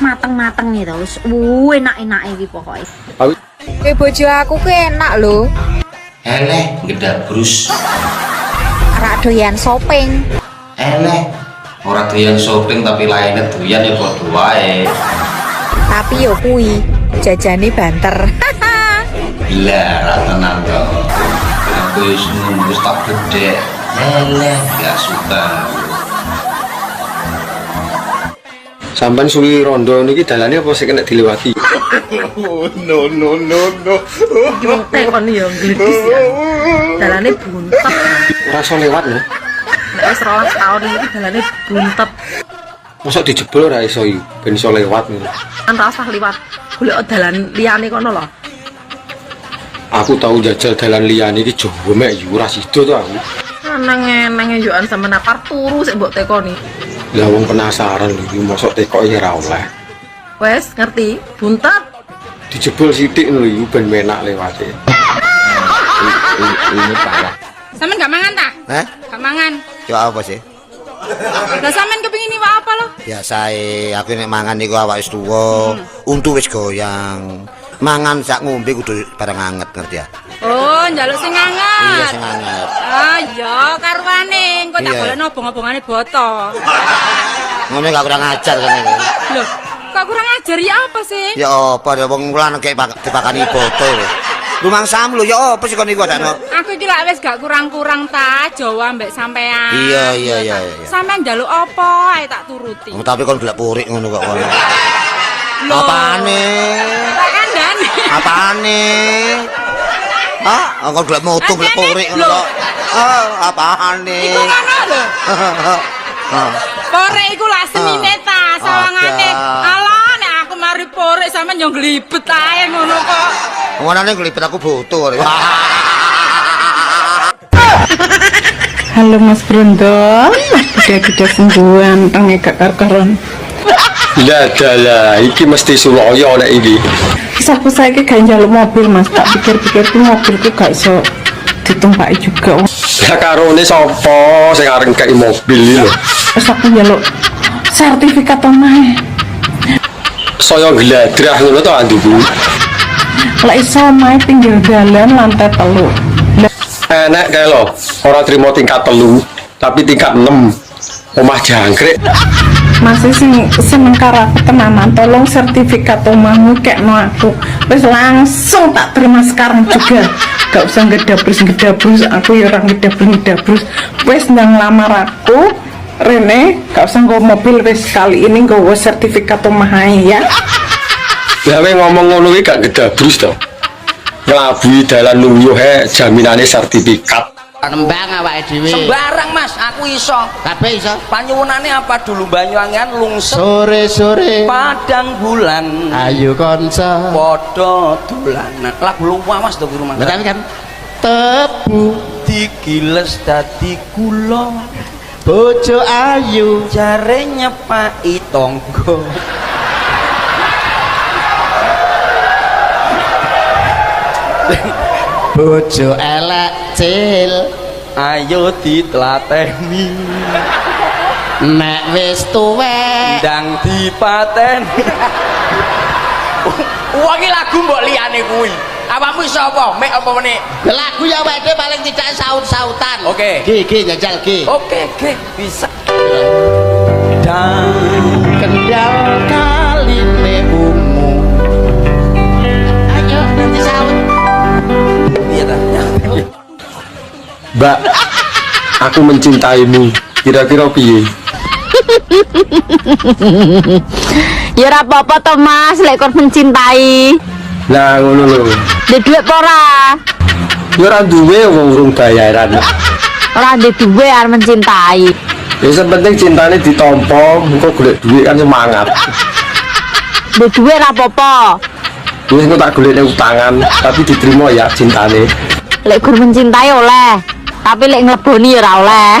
mateng-mateng gitu. Wis enak-enak iki pokoknya. Kowe bojo aku ku enak lho. Eleh gedabrus. Ora doyan shopping. Eleh ora doyan shopping tapi lainnya doyan ya padha wae. Tapi yo kuwi jajane banter. Lah ra tenan to. Aku wis nunggu tak gede. Eleh gak suka. Sampai suwi rondo niki dalane apa sih kena dilewati? No. Tekon ya glidis ya. Dalane buntet. Ora iso lewat lho. Nek wis 12 tahun iki dalane buntet. Mosok dijebol ora iso iki ben iso lewat ngono. Kan ora usah liwat. Golek dalan liyane kono lho. Aku tahu jajal dalan liyane iki Jawa mek yo ora sida to aku. Nang yo an sampean apar turu sik mbok tekoni. Lah wong penasaran iki mosok tekoke ora oleh. Wes ngerti, buntet. Dijebol sithik lho iki ben enak lewate. Ini parah. Sampean gak mangan tak? Hah? Gak mangan. Ya apa sih? Lah sampean kepengin iwak apa lo? Biasae aku nek mangan niku awak wis tuwa, untu wis goyang. Mangan sak ngombe kudu bareng anget ngerti ya? Oh, njaluk sing anget. Iya sing anget. Ah, iya karwane, engko tak Iya. golekno obong-obongane boto. Ngono gak kurang ajar kan iki. Loh, kok kurang ajar ya apa sih? Ya apa ya wong kula nek dipakani boto lho. Rumangsamu lho ya apa sih kon niku adakno? Aku iki lak wis gak kurang-kurang ta Jawa mbek sampean. Iya. Sampean njaluk apa ae tak turuti. Oh, tapi kon gelek purik ngono kok kono. Loh. Apane? Tak kandhani. Apane? Hah? Aku gelek moto gelek purik ngono kok. Apane? Iku ngono lho. Porek iku lak semine ta sawangane. Alah nek aku mari porek sampean yo glibet ae ngono kok. Ngono glibet aku butuh. Halo Mas Brondol, gede-gede sungguhan tangi gak karon. Lah dalah iki mesti Suloyo nek iki. Aku saiki gak njaluk mobil Mas, tak pikir-pikir ku mobilku gak iso ditumpaki juga. Lah karone sapa sing areng kei mobil iki lho. Terus aku njaluk sertifikat omahe. Saya gladrah ngono to anduku. Lek iso omahe pinggir dalan lantai 3. Enak kae lho, ora trimo tingkat 3, tapi tingkat 6. Omah jangkrik. Masih sing seneng karo aku tenanan, tolong sertifikat omahmu kekno aku. Wis langsung tak terima sekarang juga. Gak usah ngedabrus, aku ya ora ngedabrus. Wis ndang lamar aku, Rene, gak usah nggo mobil wis kali ini nggo sertifikat omah ae ya. Lah kowe ngomong ngono iki gak gedabrus to. Ngelabui dalan luyuhe jaminane sertifikat. Nembang awake dhewe. Sembarang Mas, aku iso. Kabeh iso. Panyuwunane apa dulu Banyuwangen lungsep. Sore-sore Padang bulan. ayo konco Padha dolanan. Lagu luwih Mas to rumah. Betul kan? Tebu digiles dadi kula. bojo ayu jare nyepaki tangga. bojo elek cil ayo ditlateni nek wis tuwek ndang dipateni wong iki lagu mbok liyane kuwi awakmu iso apa mek apa meneh lagu ya awake paling tidak saut-sautan oke G jajal G oke bisa dan kendal kaline ungu ayo nanti saut iya dah Mbak, aku mencintaimu. Kira-kira piye? Ya ora apa-apa to Mas, lek kon mencintai. Lah ngono lho. Ndek dhuwit apa ora? Ya ora duwe wong urung bayaran. Ora ndek duwe arep mencintai. Ya sepenting cintane ditampa, engko golek duit kan semangat. Ndek duwe ora apa-apa. Wis engko tak golekne utangan, tapi diterima ya cintane. Lek gur mencintai oleh, tapi lek ngleboni ya ora oleh.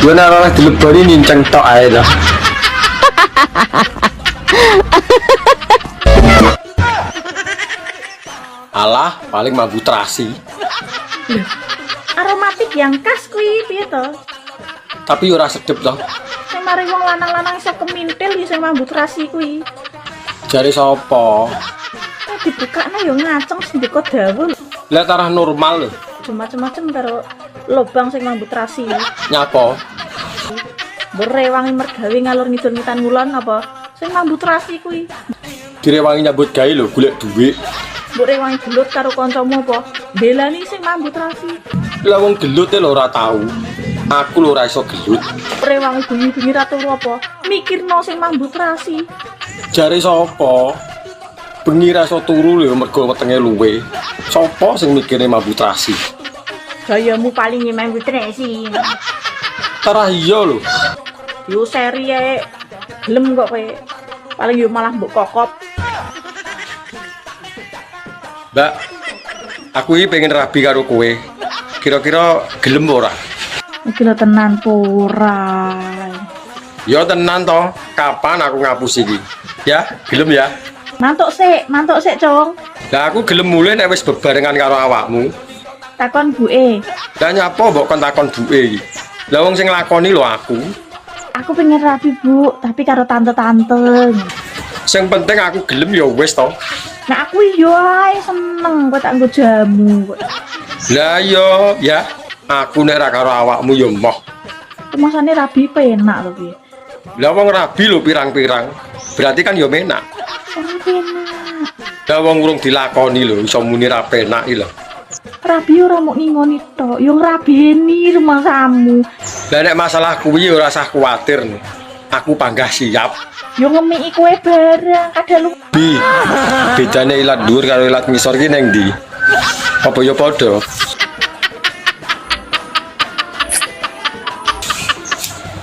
Yo nek ora dileboni ninceng tok ae lah. Alah, paling mambu terasi. Aromatik yang khas kuwi piye to? Tapi ora sedep toh. Sing mari wong lanang-lanang iso kemintil ya sing mambu terasi kuwi. Jare sapa? Dibukakno ya ngaceng sing deko dawuh. Lah tarah normal lho. Macem-macem karo lobang sing mambu terasi. Nyapa? Berewangi mergawe ngalur ngidul ngitan ngulon apa? Sing mambu terasi kuwi. Direwangi nyambut gawe lho, golek duit. Mbok rewangi gelut karo kancamu apa? Belani sing mambu terasi. Lah wong gelut lho ora tau. Aku lho ora iso gelut. Rewangi bengi-bengi ra turu apa? Mikirno sing mambu terasi. Jare sapa? Bengi ra iso turu lho mergo wetenge luwe. Sapa sing mikire mambu terasi? Gayamu paling mambu terasi. Tarah iya lho. Yo seri ae. Gelem kok kowe. Paling yo malah mbok kokop. Mbak, aku ini pengen rabi karo kowe. Kira-kira gelem ora? Iki lho tenan pura. Ya tenan toh. Kapan aku ngapus iki? Ya, gelem ya. Mantuk sik, Cong. Lah aku gelem mulai nek wis bebarengan karo awakmu. Takon buke. Lah nyapa mbok kon takon buke iki? Lah wong sing nglakoni lho aku. Aku pengen rabi, Bu, tapi karo tante-tante. Sing penting aku gelem ya wis toh. Nah aku yo ae seneng kok tak nggo jamu. Lah yo ya, aku nek ra karo awakmu yo moh. Masane rabi penak to piye? Lah wong rabi lho pirang-pirang. Berarti kan yo menak. Ora penak. Lah wong urung dilakoni lho iso muni ra penak iki lho. Rabi ora mok ngingoni tok, yo ngrabeni rumahmu. Lah nek masalah kuwi ora usah kuwatir. Aku panggah siap. Yo ngemiki kowe barang kadang lu. Bi, bedane ilat dhuwur karo ilat ngisor ki ning ndi? Apa ya padha?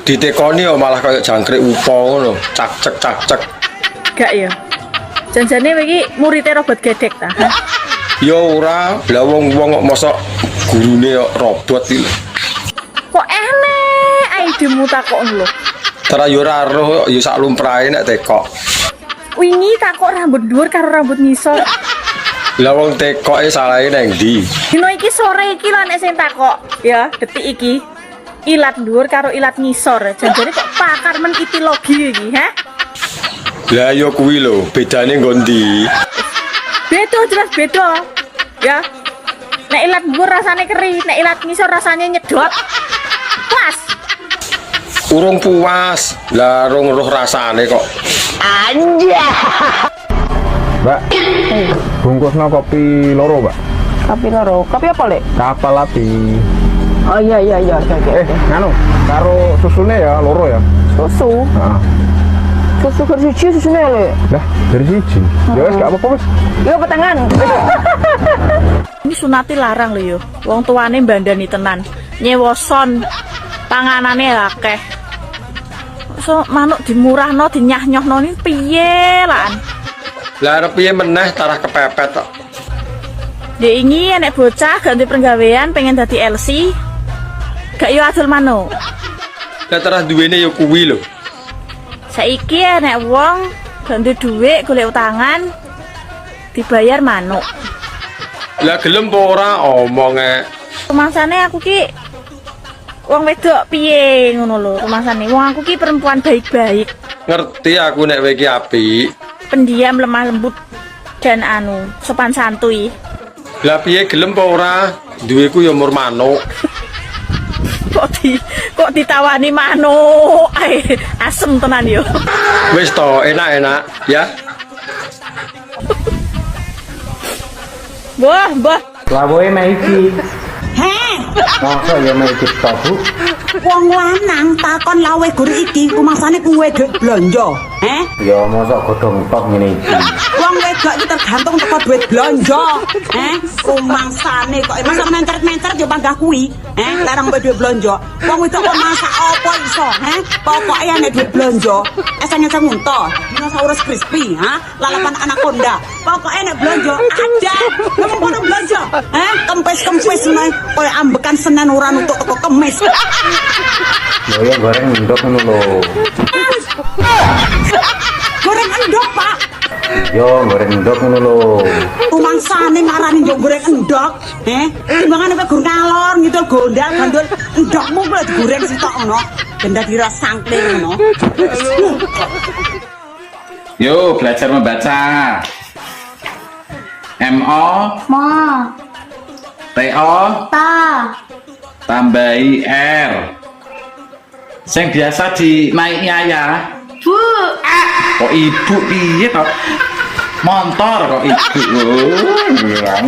Ditekoni yo malah kaya jangkrik upo ngono, cak-cek. Gak ya. Janjane kowe iki muridé robot gedek ta? Ya ora, lah wong-wong kok mosok gurune kok robot iki. Kok enek idemu takon lho. Tara yo ora roh yo sak lumrahe nek tekok. Wingi takok rambut dhuwur karo rambut ngisor. Lah wong tekoke salahe nang ndi? Dino iki sore iki lho nek sing takok, ya, detik iki. Ilat dhuwur karo ilat ngisor. Janjane kok pakar men itilogi iki, ha? Lah yo kuwi lho, bedane nggo ndi? Beda jelas beda. Ya. Nek ilat dhuwur rasane keri, nek ilat ngisor rasane nyedot. Pas. Urung puas, lah rong roh rasane kok. Anja. Mbak, bungkusnya kopi loro, Mbak. Kopi loro. Kopi apa, Lek? Kapal api. Oh iya. Nganu, karo susune ya, loro ya. Susu. Heeh. Susu siji susune, Lek. Lah, dari siji. Ya wis gak apa-apa wis. Iya, petangan. Ini sunati larang lho yo. Wong tuane mbandani tenan. Nyewoson panganane akeh. So manuk dimurahno dinyah-nyohno ni piye lan? Lah arep piye meneh tarah kepepet kok. Dek ingi enek bocah ganti penggawean pengen dadi LC. Gak yo adol manuk. Lah tarah duwene yo kuwi lho. Saiki enek wong ganti dhuwit golek utangan dibayar manuk. Lah gelem apa ora omonge. Pemangsane aku ki wong wedok piye ngono lho rumasane. Wong aku ki perempuan baik-baik. Ngerti aku nek kowe iki apik. Pendiam, lemah lembut dan sopan santuy. Lah piye gelem apa ora? Duweku ya mur manuk. Kok ditawani manuk. Asem tenan yo. Wis to, enak-enak ya. Mbah. Lawoe mek iki. Heh, Masa ya mek iki to, Bu? wong lanang takon lawe gur iki kumasane kuwe duit blonjo. Ya masa godhong tok ngene iki. Wong wedok iki tergantung teko duit blonjo. Kumangsane kok masa mentert-mentert yo panggah kuwi. Larang duit blonjo. Wong wedok kok masak apa iso, Pokoke nek duit blonjo, eseng-eseng unta, dinosaurus crispy, lalapan anaconda. Pokoke nek blonjo ada. Lha kono blonjo, kempes-kempes meneh koyo ambekan Senin ora nutuk teko Kemis. Lho ya goreng ndok ngono lho. Goreng endok, Pak. Yo goreng ndok ngono lho. Rumangsane ngarani yo goreng endok, timbangane kowe gur ngalor ngidul gondal gandul endokmu kuwi digoreng sitok ngono. Ben dadi ras sangkling ngono. Yuk belajar membaca. MO Ma. TO Ta. tambahi R. Sing biasa dinaiki ayah. Bu. Kok ibu piye to? Montor kok ibu. Bilang.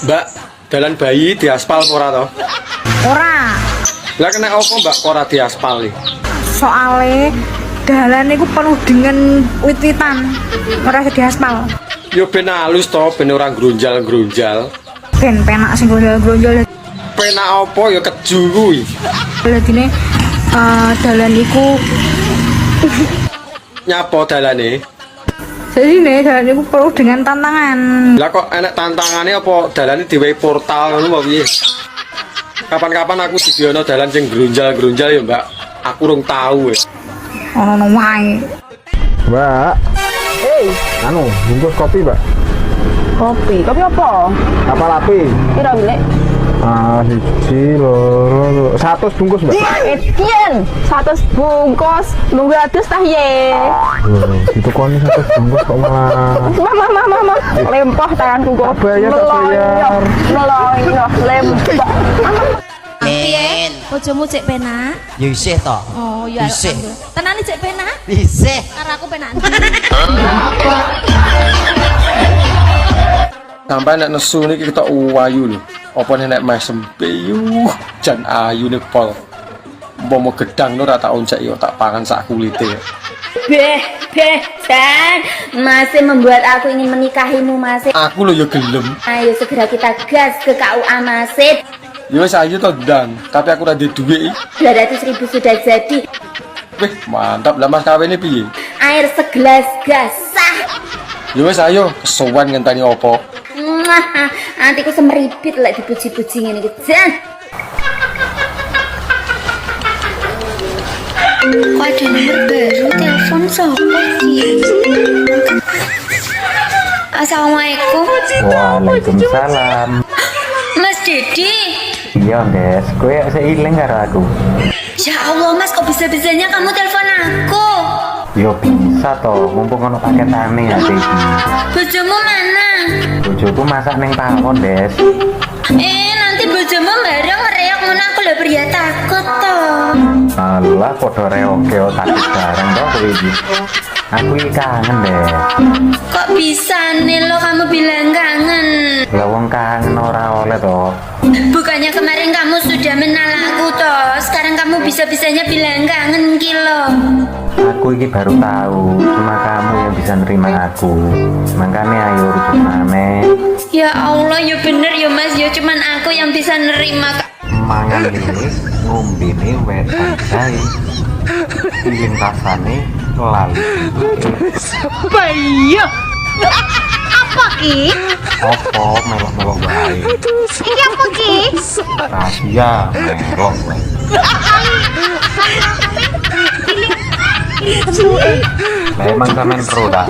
Mbak, dalan bayi di aspal ora to? Ora. Lah kena apa Mbak kok ora di aspal iki? Soale dalan niku penuh dengan wit-witan. Ora di aspal. Yo ben halus to, ben ora grunjal-grunjal. Ben penak sing gronjol-gronjol. Penak apa ya keju kuwi. Ladine dalan iku Nyapa dalane? jadi nih dalan iku penuh dengan tantangan. Lah kok enek tantangane apa dalane diwehi portal ngono apa piye? Kapan-kapan aku didiono dalan sing grunjal-grunjal ya, Mbak. Aku urung tahu wis. Ono wae. Mbak. Bungkus kopi, Mbak. Kopi apa? Kapal api. Piro milih? Siji, loro, 100 bungkus, Mbak. Etienne, 100 bungkus. Nunggu adus tah ye. Itu kon 100 bungkus kok malah. Mama. Lempah tanganku kok. Bayar. Noloyo, lempah. Piye? Bojomu cek penak? Ya isih to. Oh, ya. Isih. Tenane cek penak? Isih. Karo aku penak. Sampai nek nesu niki kita uwayu lho. Apa nek mesem piyu jan ayune pol. Umpama gedang ora tak oncek yo tak pangan sak kulite. Dan masih membuat aku ingin menikahimu, Mas. Aku lho yo gelem. Ayo segera kita gas ke KUA, Mas. Yo wis ayo to ndang, tapi aku ora duwe dhuwit. 200.000 sudah jadi. Wih, mantap lah Mas kawene piye? Air segelas gas sah. Yo wis ayo, kesuwen ngenteni opo? Antiku semeripit lek dipuji-puji ngene iki. Jan. Kok ada nomor baru telepon siapa sih? Assalamualaikum. Waalaikumsalam. Mas Dedi. Iya, Des. Kowe seiling karo aku. Ya Allah, Mas, kok bisa-bisanya kamu telepon aku? Yo bisa toh, mumpung ono paketane ati iki. Bojomu mana? Bojoku masak ning tawon, Des. Nanti bojomu bareng ngereok ngono aku lho priya takut toh. Alah, padha reoke takut bareng toh kowe iki. Aku iki kangen, Des. Kok bisa nih lo kamu bilang kangen? Lah wong kangen ora oleh toh. Bukannya kemarin kamu sudah menal aku toh, sekarang kamu bisa-bisanya bilang kangen kilo. Aku iki baru tahu, cuma kamu yang bisa nerima aku. Makanya ayo rujuk maneh. Ya Allah, ya bener ya Mas, ya cuman aku yang bisa nerima. Mangan ini, ngombene wetan jahe. Lintasane lali. Bayo. Apa ki? Opo melok-melok wae. Iki apa ki? Rahasia melok wae. Iki Lah emang sampean pro ta?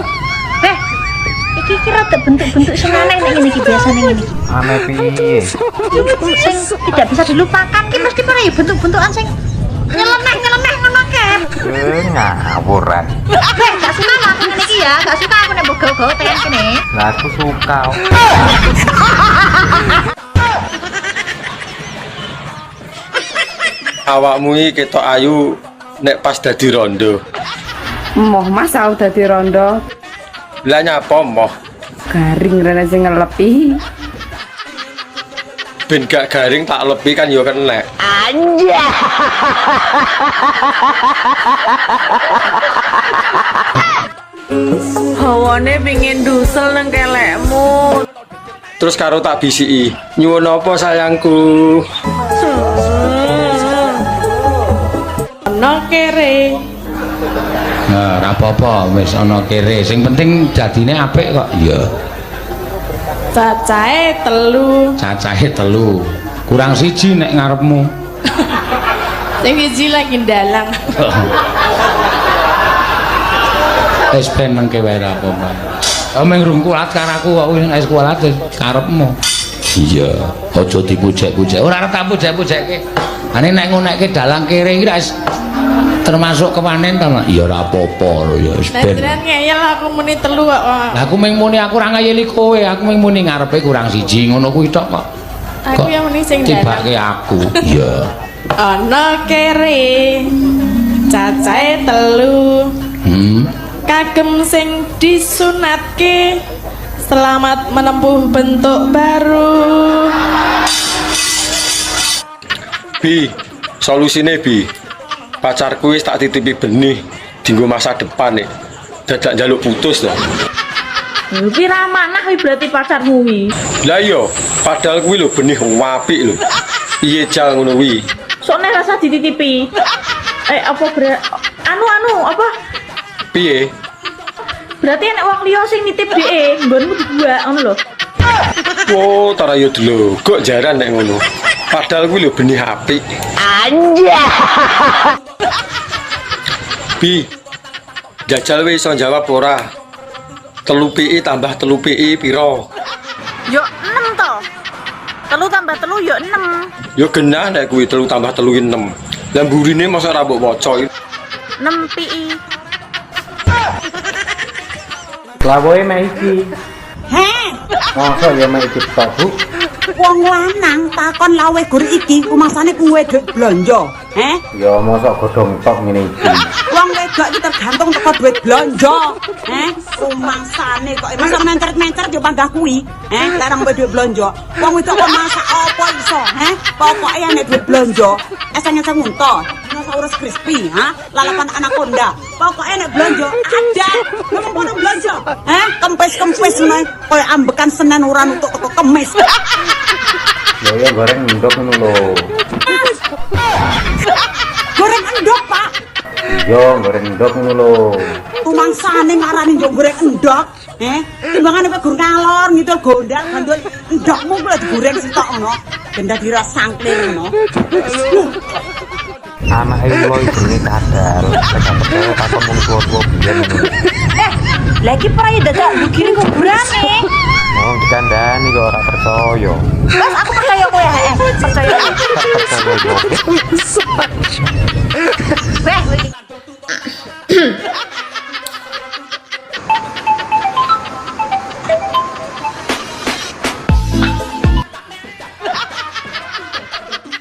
iki iki rada bentuk-bentuk sing aneh nek ngene iki biasane ngene iki. Aneh piye? Sing tidak bisa dilupakan ki mesti ora ya bentuk-bentukan sing nyeleneh ngono ke. Ngawuran. Gak suka aku ngene iki ya, gak suka aku nek mbok gawe tekan kene. Lah aku suka. Awakmu iki ketok ayu nek pas dadi rondo. Moh Mas aku dadi rondo. Lah nyapa moh? Garing rene sing ngelepi. Ben gak garing tak lepi kan ya kenek. Anja. Hawane pengin dusel nang kelekmu. Terus karo tak bisiki, nyuwun apa sayangku? Ana kere. Nah, ora apa-apa, wis ana kere. Sing penting dadine apik kok. Iya. Cacahe 3. Cacahe 3. Kurang siji nek ngarepmu. Sing siji lagi ndalang. Wis ben mengke wae ra apa-apa. Meng rungkulat karo aku kok wis kualat karepmu. Iya, aja dipujek-pujek. Ora arep tak pujek-pujekke. Ane nek ngonekke dalang kere iki termasuk kepanen ta, Mak? Ya ora apa-apa lho ya wis ben. Lah ngeyel aku muni 3 kok. Lah aku mung muni aku ora ngayeli kowe, aku mung muni ngarepe kurang siji ngono kuwi tok kok. Aku yang muni sing dalang. Tibake aku. Iya. Ana kere. Cacahe 3. Kagem sing disunatke selamat menempuh bentuk baru. Bi, solusine Bi. Pacarku wis tak titipi benih dienggo masa depan nih. Dadak njaluk putus to. Kuwi ra manah kuwi berarti pacarmu kuwi. Lah iya, padahal kuwi lho benih apik lho. Piye jal ngono kuwi? Sok nek rasa dititipi. Apa anu apa? Piye? Berarti nek wong liya sing nitip dhek, nggonmu dibuak ngono lho. Oh, tara yo delogok jaran nek ngono. Padahal kuwi lho benih apik. Anja. Bi, jajal wis iso jawab ora? 3 PI tambah 3 PI piro? Yo 6 to. 3 tambah 3 yo 6. Yo genah nek kuwi 3 tambah 3 6. Lah mburine mosok ora mbok waca. 6 PI. Lawoe mek iki. Heh, Masa ya mek iki tok, Bu? wong lanang takon lawe gur iki kumasane kuwe duit blonjo. Heh? Ya mosok godhong tok ngene iki. Wong wedok iki tergantung teko duit blonjo. Kumasane kok masa mencret-mencret yo panggah kuwi. Larang duit blonjo. Wong wedok kok masak apa iso? Pokoke nek duit blonjo, esane ngunto. Dinosaurus crispy, lalapan anaconda. Pokoke nek blonjo ada. Ngomong kono blonjo. Kempes-kempes ngono koyo ambekan Senin ora nutuk teko Kemis. Ya goreng ndok ngono lho. Goreng endok, Pak. Yo goreng ndok ngono lho. Kumangsane ngarani ndok goreng endok. Timbangane kowe gur ngalor ngidul gondal gandul endokmu kuwi digoreng sitok ngono. Ben dadi ras sangklir ngono. Anak iku jenenge kadal, tekan percaya takon mung tuwa-tuwa biyen ngono. Lagi para ya dadak dugiring kuburane. Oh, dikandani kok ora percaya. Mas aku percaya kowe percaya. Weh,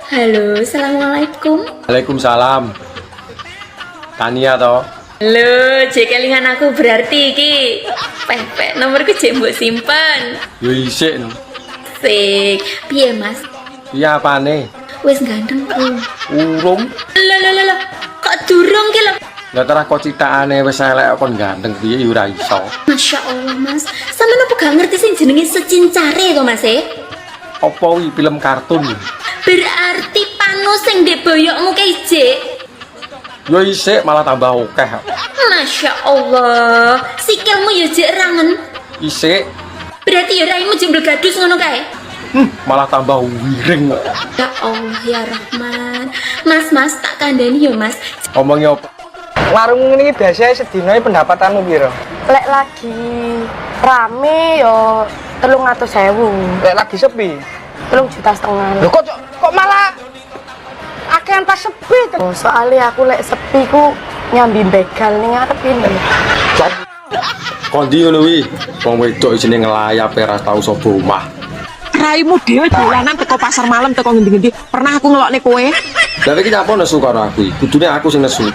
Halo, assalamualaikum. Waalaikumsalam. Tania toh? Halo, jek kelingan aku berarti iki. Pepek nomorku jek mbok simpen. Yo isik no. Sik, piye Mas? Iya apane? Wis gantengku. Urung. Lah, kok durung ki lho? Lah terah kok citakane wis elek kon ganteng piye yo ora iso. Masya Allah Mas, sampeyan apa gak ngerti sing jenenge Secincare to Mas Apa wi film kartun? Berarti panu sing ndek boyokmu ki jek. Yo isik malah tambah akeh. Masya Allah, sikilmu ya jek rangen. Isik. Berarti ya raimu jembel gadus ngono kae. Malah tambah wiring. Ya Allah ya Rahman. Mas tak kandani ya Mas. Omongnya apa? warung ngene iki biasane sedina pendapatanmu piro? Lek lagi rame yo 300.000. Lek lagi sepi 3,5 juta. Lho kok malah akehan pas sepi to? Oh, soalnya aku lek sepi ku nyambi begal ning ngarep ini. Kondi ngono wi, wong wedok isine ngelayap ora tau sapa omah. Raimu dhewe dolanan teko pasar malam teko ngendi-ngendi. Pernah aku ngelokne kowe? Lah iki nyapa nesu karo aku? Kudune aku sing nesu.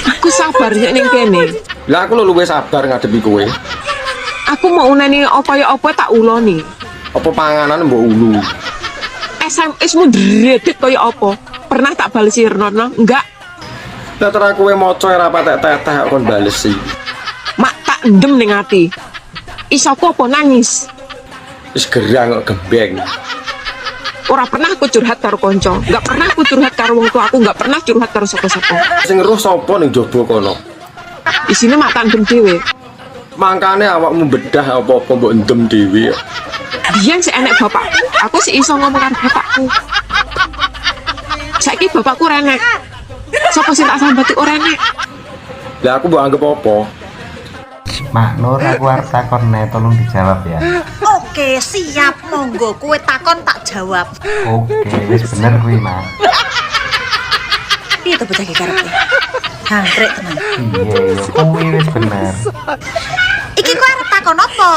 Aku sabar nek ning kene. Lah aku luwih sabar ngadepi kowe. Aku mau uneni apa ya apa tak uloni. Apa panganan mbok ulu? SMS-mu dredeg kaya apa? Pernah tak balesirno? Enggak. Lah terus kowe maca ora patek-tetek kon balesi. Mak tak endem ning ati. Isoku apa nangis? Wis gerang kok gembeng. Ora pernah aku curhat karo kanca, enggak pernah aku curhat karo wong tua aku, enggak pernah curhat karo sapa-sapa. Sing ngeruh sapa ning jaba kono? Isine mak tak endem dhewe. Mangkane awakmu bedah apa-apa mbok endem dhewe. Biyen sik enek bapakku, aku sik iso ngomong karo bapakku. Saiki bapakku renek. Sapa sing tak sambati ora enek? Lah aku mbok anggap apa? Mak Nur, aku arep takone, tolong dijawab ya. Oke, siap, monggo kue takon tak jawab. Oke, wis bener kuwi, Mak. Piye to bocah iki karepe? Jangkrik tenan. Iya, kuwi wis bener. Iki kowe arep takon apa?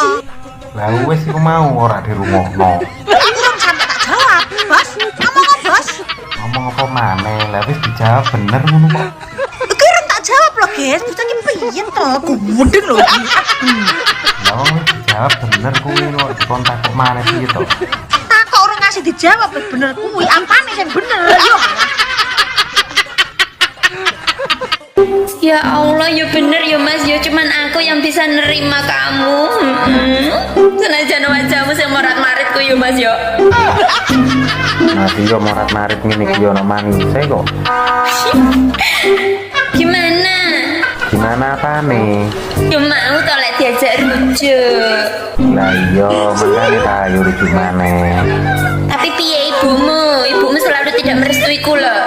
Lah wis iku mau ora dirungokno. Urung sampe tak jawab, Bos. Ngomong apa, Bos? Ngomong apa maneh? Lah wis dijawab bener ngono kok. Iki urung tak jawab lho, Guys. Bocah iki piye to? Gudeng lho iki. Lah wis dijawab bener kuwi kok dikontak kok maneh piye to? Tak kok urung ngasih dijawab bener kuwi. Ampane sing bener yo. Ya Allah, ya bener ya Mas, ya cuman aku yang bisa nerima kamu. Senajan wajahmu sing morat-maritku ya Mas ya. Mati yo morat-marit ngene iki yo ono manise kok. Gimana? Gimana apane? Ya mau to lek diajak rujuk. Lah iya, makane ta yo rujuk maneh. Tapi piye ibumu? Ibumu selalu tidak merestuiku loh.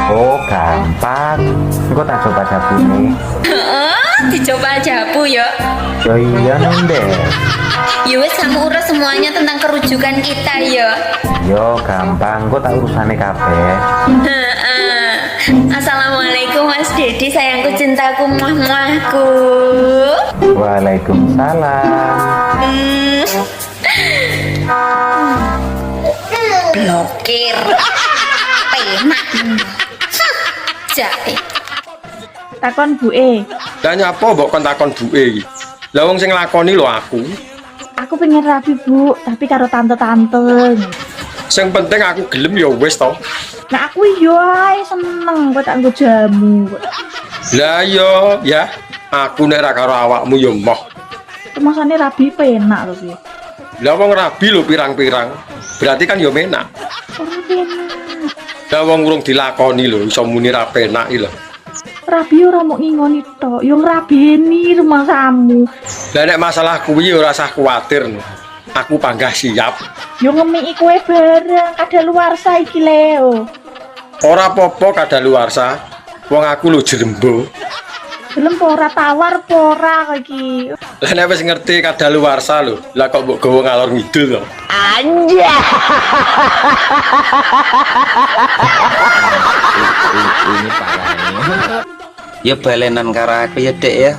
Oh, gampang. Engko tak coba jabune. Heeh, dicoba jabu ya. Yo iya nende. Ya wis kamu urus semuanya tentang kerujukan kita ya. Yo gampang, engko tak urusane kabeh. Heeh. Assalamualaikum Mas Dedi, sayangku, cintaku, muah-muahku. Waalaikumsalam. Blokir. Penak. Jae. Takon buke. Lah nyapa mbok kon takon buke iki? Lah wong sing nglakoni lho aku. Aku pengen rapi, Bu, tapi karo tante-tante. Sing penting aku gelem ya wis to. Nah aku yo ae seneng kok tak nggo jamu. Lah yo ya, aku nek ra karo awakmu yo moh. Masane rabi penak to piye? Lah wong rabi lho pirang-pirang. Berarti kan yo menak. Ora penak. Lah wong urung dilakoni lho iso muni ra penak iki lho. Rabi ora mau ngingoni tok, yo ngrabeni rumahmu. Lah nek masalah kuwi ora usah kuwatir. Aku panggah siap. Yo ngemiki kowe bareng kadaluwarsa iki Leo. Ora apa-apa kadaluwarsa. Wong aku lho jrembo. Gelem ora tawar ora iki. Lah nek wis ngerti kadaluwarsa lho, lah kok mbok gawa ngalor ngidul to. Anja. Ini parahnya. Ya balenan karo aku ya, Dek ya.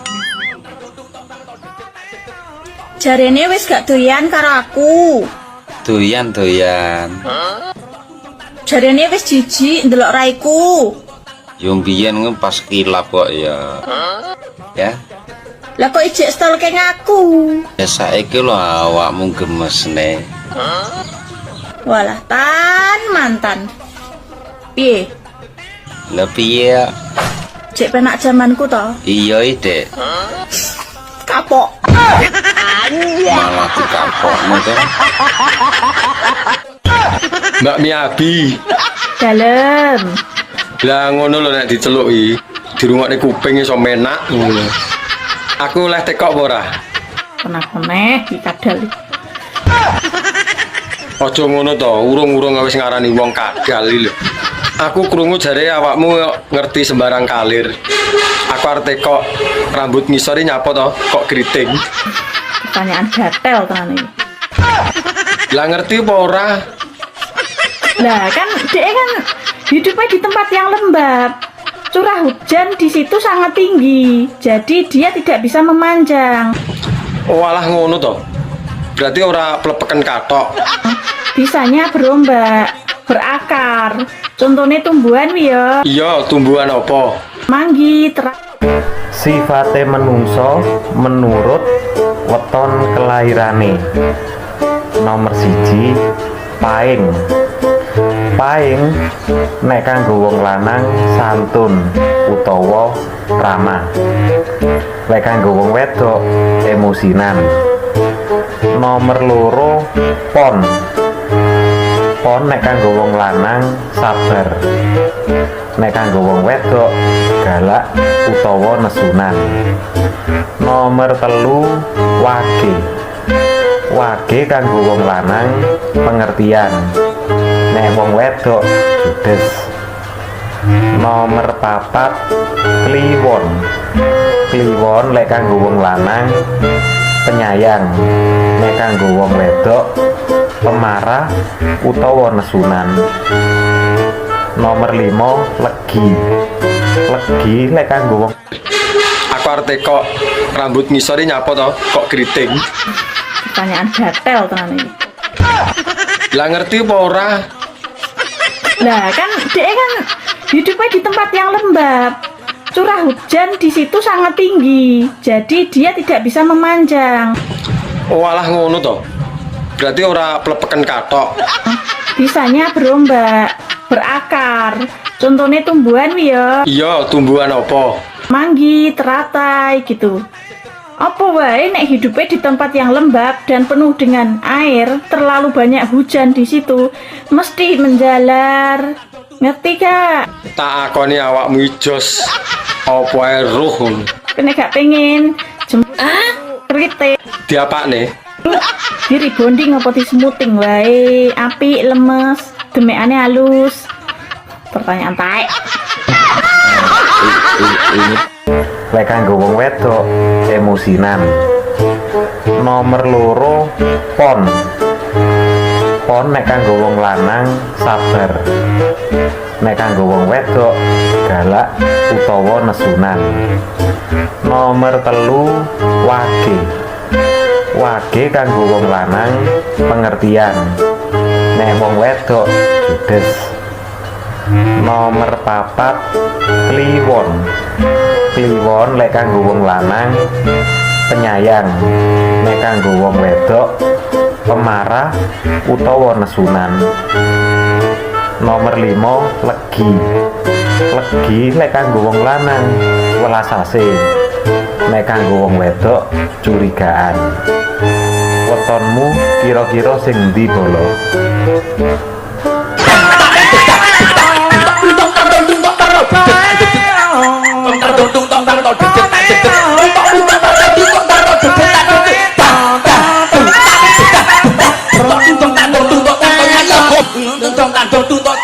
Jarene wis gak doyan karo aku. Doyan. Jarene wis jijik ndelok raiku. Yo mbiyen pas kilap kok ya. Ya. Lah kok ijek stalking aku? Ya saiki lho awakmu gemesne. Walah mantan. Piye? Lah piye? Cek penak zamanku to. Iya, Dek. Kapok. Malah dikapokno to. Mbak Miabi. Dalem. Lah ngono lho nek diceluki, dirungokne kuping iso menak ngono. Aku oleh tekok apa ora? Keneh iki kadal. Aja ngono to, urung-urung wis ngarani wong kadal iki lho. Aku krungu jare awakmu ngerti sembarang kalir. Aku arep kok rambut ngisore nyapa to, kok keriting. Pertanyaan gatel tenan iki. Lah ngerti apa ora? Lah kan dia kan hidupnya di tempat yang lembab. Curah hujan di situ sangat tinggi. Jadi dia tidak bisa memanjang. Oh alah ngono to. Berarti ora plepeken katok. Bisanya berombak, berakar. Contohnya tumbuhan ya. Iya, tumbuhan apa? Manggi, Sifate menungso menurut weton kelairane. Nomor 1, paing. Paing nek kanggo wong lanang santun utawa ramah. Nek kanggo wong wedok emosinan. Nomor 2, pon. Pon nek kanggo wong lanang sabar. Nek kanggo wong wedok galak utawa nesunan. Nomor 3, wage. Wage kanggo wong lanang pengertian. Nek wong wedok judes. Nomor 4, kliwon. Kliwon lek kanggo wong lanang penyayang. Nek kanggo wong wedok pemarah utawa nesunan. Nomor 5, legi. Legi lek kanggo wong. Aku arep kok rambut ngisore nyapa to, kok keriting. Pertanyaan gatel tenan iki. Lah ngerti apa ora? Lah kan dia kan hidupnya di tempat yang lembab. Curah hujan di situ sangat tinggi. Jadi dia tidak bisa memanjang. Oh alah ngono to. Berarti ora plepeken katok. Bisanya berombak, berakar. Contohnya tumbuhan ya. Iya, tumbuhan apa? Manggi, teratai gitu. Apa wae nek hidupnya di tempat yang lembab dan penuh dengan air, terlalu banyak hujan di situ, mesti menjalar. Ngerti gak? Tak akoni awakmu ijos. Apa ae roh. Kene gak pengen kritik. Diapakne? Di rebonding apa di smoothing wae, apik, lemes, demekane halus. Pertanyaan taek. Lek kanggo wong wedok emosinan. Nomor 2, pon. Pon nek kanggo wong lanang sabar. Nek kanggo wong wedok galak utawa nesunan. Nomor 3, wage. Wage kanggo wong lanang pengertian. Nek wong wedok judes. Nomor 4, kliwon. Kliwon lek kanggo wong lanang penyayang. Nek kanggo wong wedok pemarah utawa nesunan. Nomor 5, legi. Legi lek kanggo wong lanang welas asih. Nek kanggo wong wedok curigaan. Wetonmu kira-kira sing ndi bolo? Tung